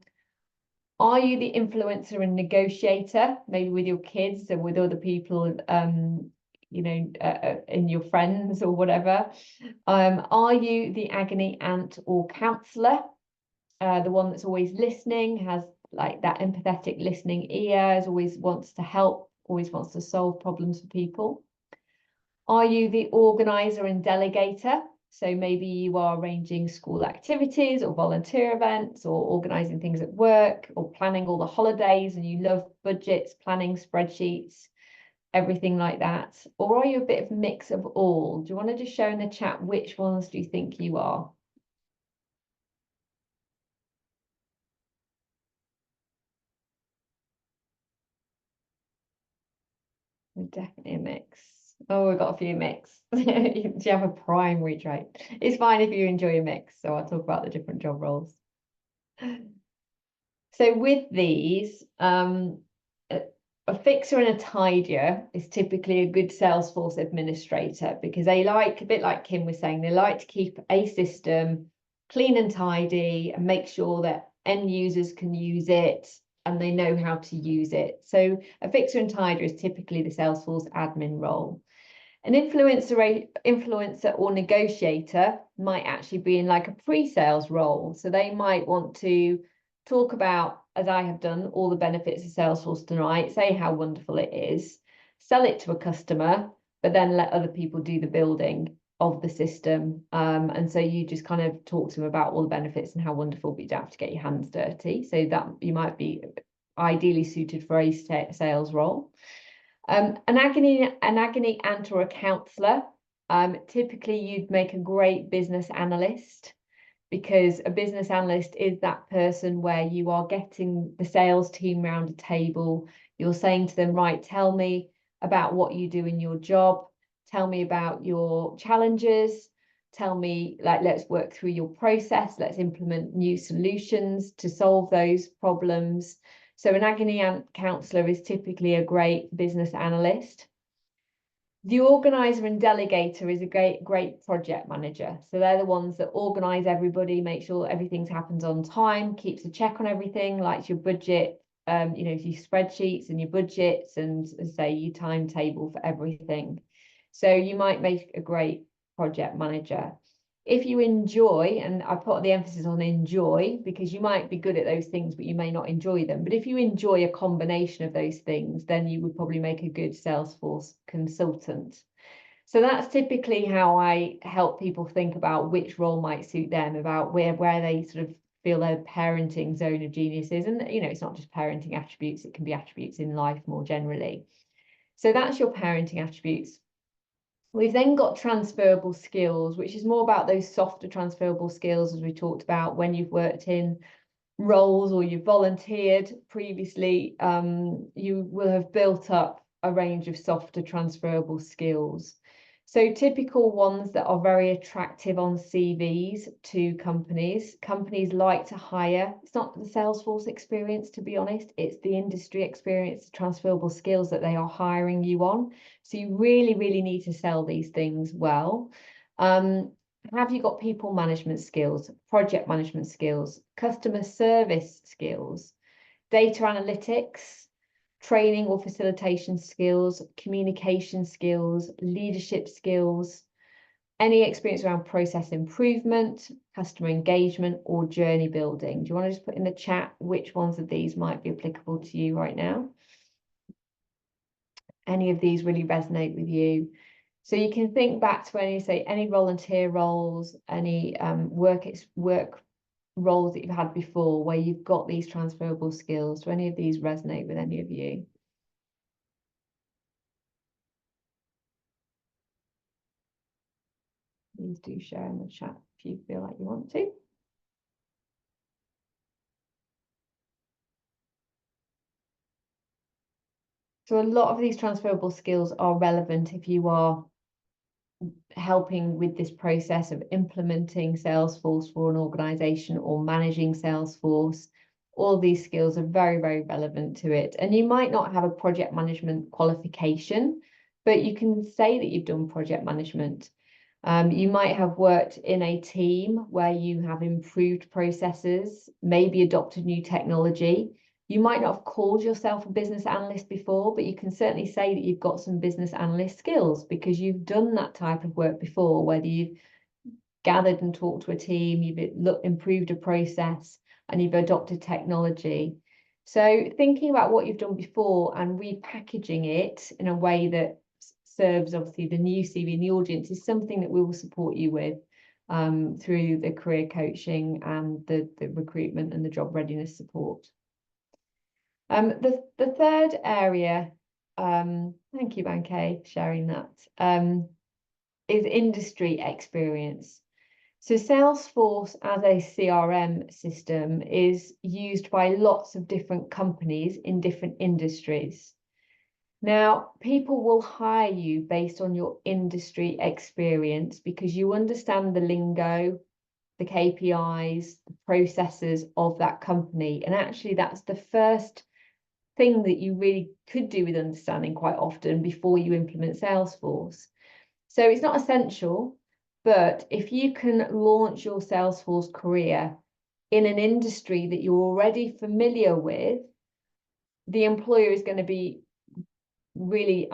you the influencer and negotiator, maybe with your kids and with other people, you know, in your friends or whatever? Are you the agony aunt or counsellor, the one that's always listening, has like that empathetic listening ear, always wants to help, always wants to solve problems for people? Are you the organizer and delegator? So maybe you are arranging school activities or volunteer events, or organizing things at work, or planning all the holidays, and you love budgets, planning spreadsheets, everything like that? Or are you a bit of a mix of all? Do you want to just share in the chat which ones do you think you are? We're definitely a mix. Oh, we've got a few mix. Do you have a primary trait? It's fine if you enjoy a mix. So I'll talk about the different job roles. So with these, a fixer and a tidier is typically a good Salesforce administrator, because they like, a bit like Kim was saying, they like to keep a system clean and tidy and make sure that end users can use it and they know how to use it. So a fixer and tidier is typically the Salesforce admin role. An influencer or negotiator might actually be in like a pre-sales role. So they might want to talk about, as I have done, all the benefits of Salesforce tonight, say how wonderful it is, sell it to a customer, but then let other people do the building of the system. And so you just kind of talk to them about all the benefits and how wonderful, but you don't have to get your hands dirty. So that you might be ideally suited for a sales role. An agony aunt or a counsellor, typically you'd make a great business analyst, because a business analyst is that person where you are getting the sales team round a table. You're saying to them, right, tell me about what you do in your job. Tell me about your challenges. Tell me, like, let's work through your process. Let's implement new solutions to solve those problems. So an agony aunt counsellor is typically a great business analyst. The organizer and delegator is a great project manager. So they're the ones that organize everybody, make sure everything happens on time, keeps a check on everything, like your budget, you know, your spreadsheets and your budgets and say your timetable for everything. So you might make a great project manager. If you enjoy, and I put the emphasis on enjoy, because you might be good at those things, but you may not enjoy them. But if you enjoy a combination of those things, then you would probably make a good Salesforce consultant. So that's typically how I help people think about which role might suit them, about where they sort of feel their parenting zone of genius is. And, you know, it's not just parenting attributes, it can be attributes in life more generally. So that's your parenting attributes. We've then got transferable skills, which is more about those softer transferable skills, as we talked about when you've worked in roles or you've volunteered previously. You will have built up a range of softer transferable skills. So typical ones that are very attractive on CVs to companies. Companies like to hire. It's not the Salesforce experience, to be honest. It's the industry experience, the transferable skills that they are hiring you on. So you really, really need to sell these things well. Have you got people management skills, project management skills, customer service skills, data analytics, training or facilitation skills, communication skills, leadership skills, any experience around process improvement, customer engagement, or journey building? Do you want to just put in the chat which ones of these might be applicable to you right now? Any of these really resonate with you? So you can think back to when you say any volunteer roles, any work roles that you've had before where you've got these transferable skills. Do any of these resonate with any of you? Please do share in the chat if you feel like you want to. So a lot of these transferable skills are relevant if you are helping with this process of implementing Salesforce for an organization or managing Salesforce. All these skills are very, very relevant to it. And you might not have a project management qualification, but you can say that you've done project management. You might have worked in a team where you have improved processes, maybe adopted new technology. You might not have called yourself a business analyst before, but you can certainly say that you've got some business analyst skills because you've done that type of work before, whether you've gathered and talked to a team, you've improved a process, and you've adopted technology. So thinking about what you've done before and repackaging it in a way that serves obviously the new CV and the audience is something that we will support you with through the career coaching and the recruitment and the job readiness support. The third area, thank you, Banke, sharing that, is industry experience. So Salesforce as a CRM system is used by lots of different companies in different industries. Now, people will hire you based on your industry experience because you understand the lingo, the KPIs, the processes of that company. And actually, that's the first thing that you really could do with understanding quite often before you implement Salesforce. So it's not essential, but if you can launch your Salesforce career in an industry that you're already familiar with, the employer is going to be really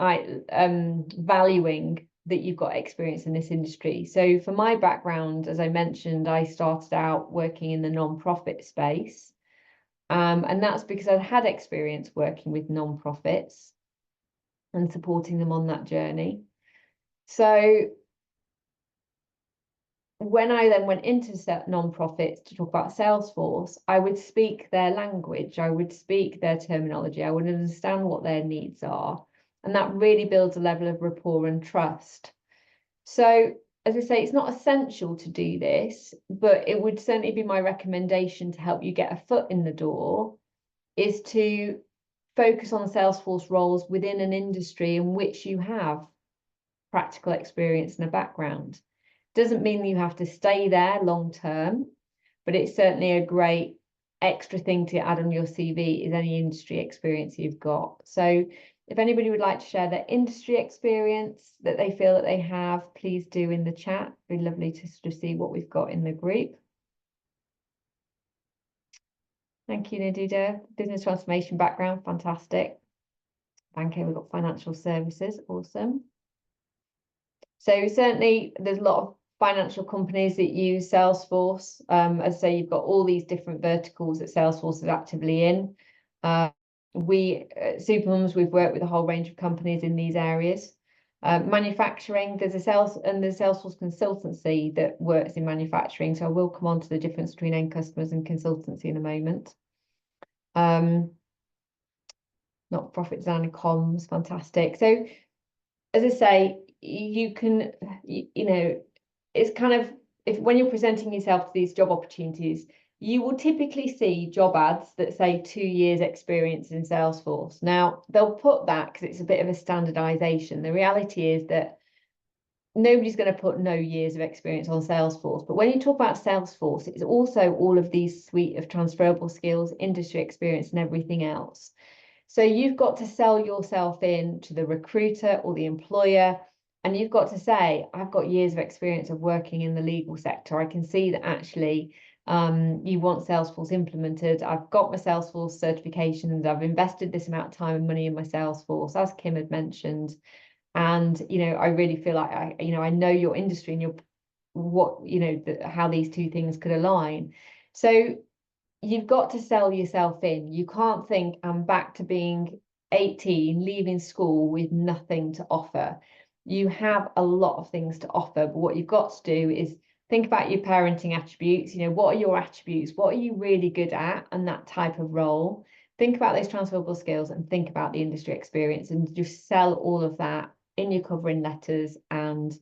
valuing that you've got experience in this industry. So for my background, as I mentioned, I started out working in the non-profit space. And that's because I'd had experience working with non-profits and supporting them on that journey. So when I then went into non-profits to talk about Salesforce, I would speak their language, I would speak their terminology, I would understand what their needs are. And that really builds a level of rapport and trust. So, as I say, it's not essential to do this, but it would certainly be my recommendation to help you get a foot in the door, is to focus on Salesforce roles within an industry in which you have practical experience and a background. Doesn't mean you have to stay there long term, but it's certainly a great extra thing to add on your CV is any industry experience you've got. So If anybody would like to share their industry experience that they feel that they have, please do in the chat. It'd be lovely to sort of see what we've got in the group. Thank you, Nadida. Business transformation background, fantastic. Banking, we've got financial services, awesome. So certainly there's a lot of financial companies that use Salesforce. As I say, you've got all these different verticals that Salesforce is actively in. We at Supermums, we've worked with a whole range of companies in these areas. Manufacturing, there's a Salesforce consultancy that works in manufacturing. So I will come on to the difference between end customers and consultancy in a moment. Not-for-profit design and comms, fantastic. So as I say, you can, you know, it's kind of, when you're presenting yourself to these job opportunities, you will typically see job ads that say 2 years experience in Salesforce. Now, they'll put that because it's a bit of a standardization. The reality is that nobody's going to put no years of experience on Salesforce. But when you talk about Salesforce, it's also all of these suite of transferable skills, industry experience, and everything else. So you've got to sell yourself in to the recruiter or the employer, and you've got to say, I've got years of experience of working in the legal sector. I can see that actually you want Salesforce implemented. I've got my Salesforce certifications. I've invested this amount of time and money in my Salesforce, as Kim had mentioned. And, you know, I really feel like I know your industry and how these two things could align. So you've got to sell yourself in. You can't think I'm back to being 18, leaving school with nothing to offer. You have a lot of things to offer, but what you've got to do is think about your parenting attributes. You know, what are your attributes? What are you really good at and that type of role? Think about those transferable skills and think about the industry experience and just sell all of that in your covering letters and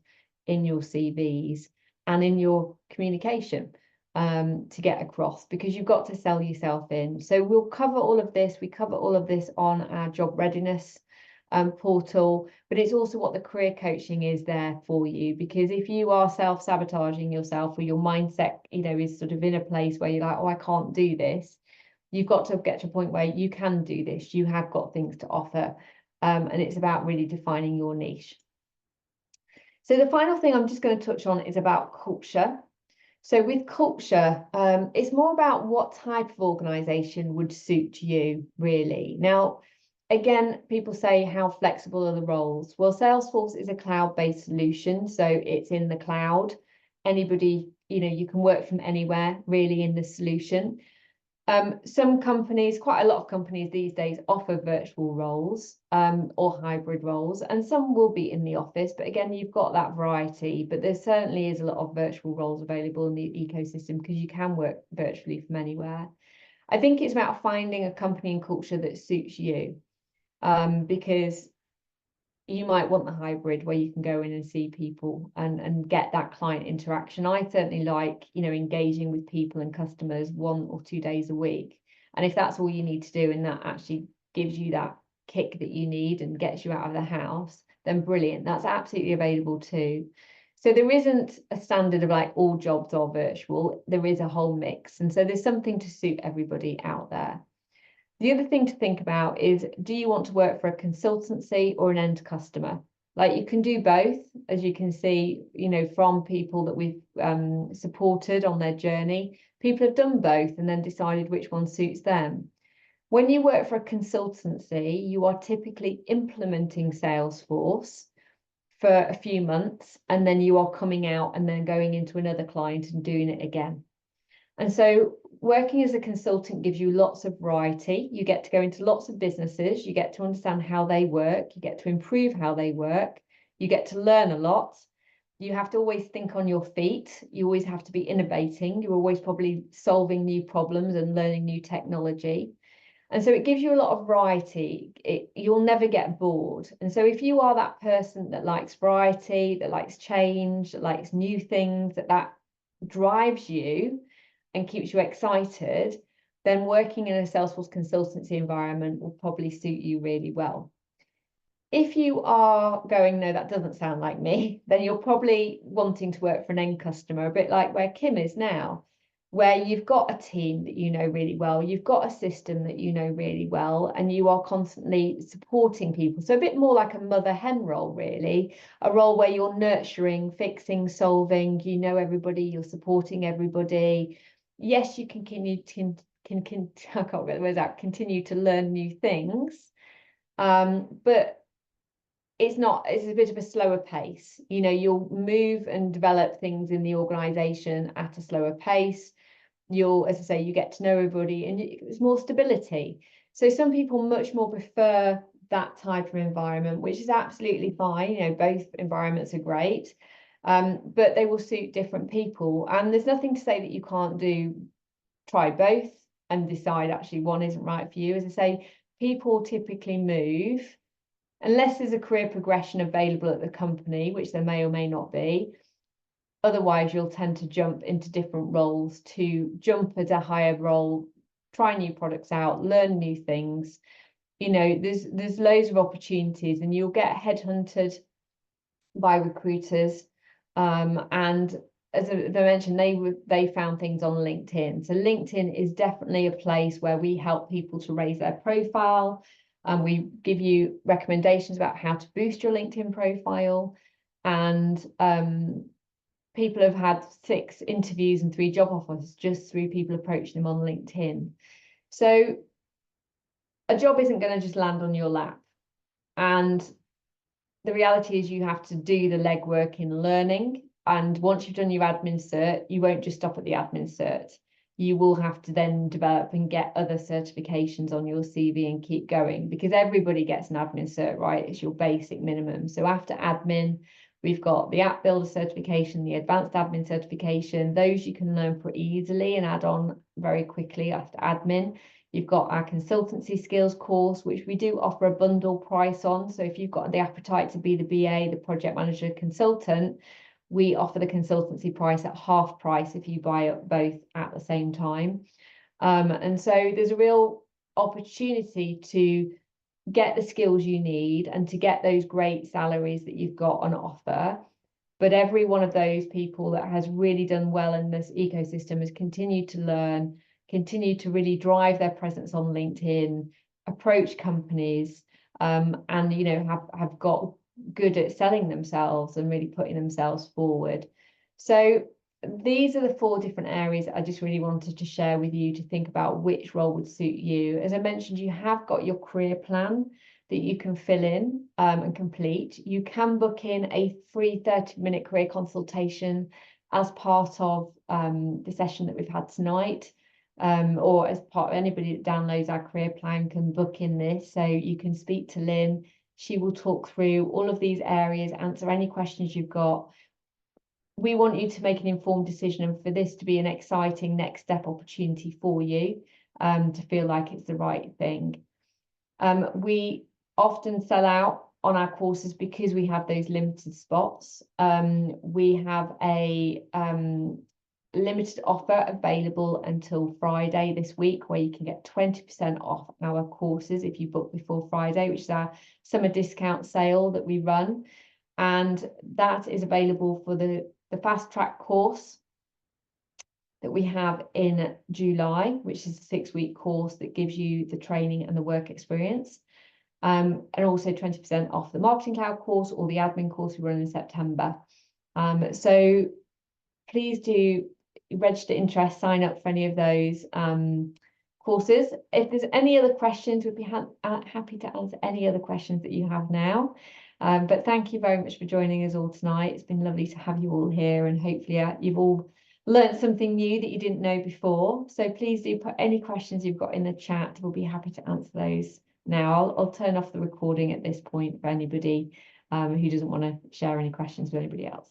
in your CVs and in your communication to get across, because you've got to sell yourself in. So we'll cover all of this. We cover all of this on our job readiness portal, but it's also what the career coaching is there for you, because if you are self-sabotaging yourself or your mindset, you know, is sort of in a place where you're like, oh, I can't do this, you've got to get to a point where you can do this. You have got things to offer, and it's about really defining your niche. So the final thing I'm just going to touch on is about culture. So with culture, it's more about what type of organization would suit you, really. Now, again, people say, how flexible are the roles? Well, Salesforce is a cloud-based solution, so it's in the cloud. Anybody, you know, you can work from anywhere, really, in the solution. Some companies, quite a lot of companies these days, offer virtual roles or hybrid roles, and some will be in the office. But again, you've got that variety. But there certainly is a lot of virtual roles available in the ecosystem because you can work virtually from anywhere. I think it's about finding a company and culture that suits you, because you might want the hybrid where you can go in and see people and get that client interaction. I certainly like, you know, engaging with people and customers 1 or 2 days a week. And if that's all you need to do and that actually gives you that kick that you need and gets you out of the house, then brilliant. That's absolutely available too. So there isn't a standard of like all jobs are virtual. There is a whole mix. And so there's something to suit everybody out there. The other thing to think about is, do you want to work for a consultancy or an end customer? Like, you can do both, as you can see, you know, from people that we've supported on their journey. People have done both and then decided which one suits them. When you work for a consultancy, you are typically implementing Salesforce for a few months, and then you are coming out and then going into another client and doing it again. And so working as a consultant gives you lots of variety. You get to go into lots of businesses. You get to understand how they work. You get to improve how they work. You get to learn a lot. You have to always think on your feet. You always have to be innovating. You're always probably solving new problems and learning new technology. And so it gives you a lot of variety. You'll never get bored. And so if you are that person that likes variety, that likes change, that likes new things, that drives you and keeps you excited, then working in a Salesforce consultancy environment will probably suit you really well. If you are going, no, that doesn't sound like me, then you're probably wanting to work for an end customer, a bit like where Kim is now. where you've got a team that you know really well, you've got a system that you know really well, and you are constantly supporting people. So a bit more like a mother hen role, really, a role where you're nurturing, fixing, solving, you know everybody, you're supporting everybody. Yes, you can continue I can't get the words out, continue to learn new things, but it's a bit of a slower pace. You know, you'll move and develop things in the organization at a slower pace. You'll, as I say, you get to know everybody, and it's more stability. So some people much more prefer that type of environment, which is absolutely fine. You know, both environments are great, but they will suit different people. And there's nothing to say that you can't try both and decide actually one isn't right for you. As I say, people typically move unless there's a career progression available at the company, which there may or may not be. Otherwise, you'll tend to jump into different roles, to jump at a higher role, try new products out, learn new things. You know, there's loads of opportunities, and you'll get headhunted by recruiters. And as I mentioned, they found things on LinkedIn. So LinkedIn is definitely a place where we help people to raise their profile. We give you recommendations about how to boost your LinkedIn profile. And people have had 6 interviews and 3 job offers just through people approaching them on LinkedIn. So a job isn't going to just land on your lap. And the reality is you have to do the legwork in learning. And once you've done your admin cert, you won't just stop at the admin cert. You will have to then develop and get other certifications on your CV and keep going, because everybody gets an admin cert, right? It's your basic minimum. So after admin, we've got the app builder certification, the advanced admin certification. Those you can learn pretty easily and add on very quickly after admin. You've got our consultancy skills course, which we do offer a bundle price on. So if you've got the appetite to be the BA, the project manager, consultant, we offer the consultancy price at half price if you buy up both at the same time. And so there's a real opportunity to get the skills you need and to get those great salaries that you've got on offer. But every one of those people that has really done well in this ecosystem has continued to learn, continue to really drive their presence on LinkedIn, approach companies, and you know have got good at selling themselves and really putting themselves forward. So these are the 4 different areas I just really wanted to share with you to think about which role would suit you. As I mentioned, you have got your career plan that you can fill in and complete. You can book in a free 30-minute career consultation as part of the session that we've had tonight. Or as part of anybody that downloads our career plan can book in this. So you can speak to Lynn. She will talk through all of these areas, answer any questions you've got. We want you to make an informed decision and for this to be an exciting next step opportunity for you, to feel like it's the right thing. We often sell out on our courses because we have those limited spots. We have a limited offer available until Friday this week, where you can get 20% off our courses if you book before Friday, which is our summer discount sale that we run. And that is available for the fast track course that we have in July, which is a 6-week course that gives you the training and the work experience. And also 20% off the marketing cloud course or the admin course we run in September. So please do register interest, sign up for any of those courses. If there's any other questions, we'd be happy to answer any other questions that you have now. But thank you very much for joining us all tonight. It's been lovely to have you all here, and hopefully you've all learned something new that you didn't know before. So please do put any questions you've got in the chat. We'll be happy to answer those now. I'll turn off the recording at this point for anybody who doesn't want to share any questions with anybody else.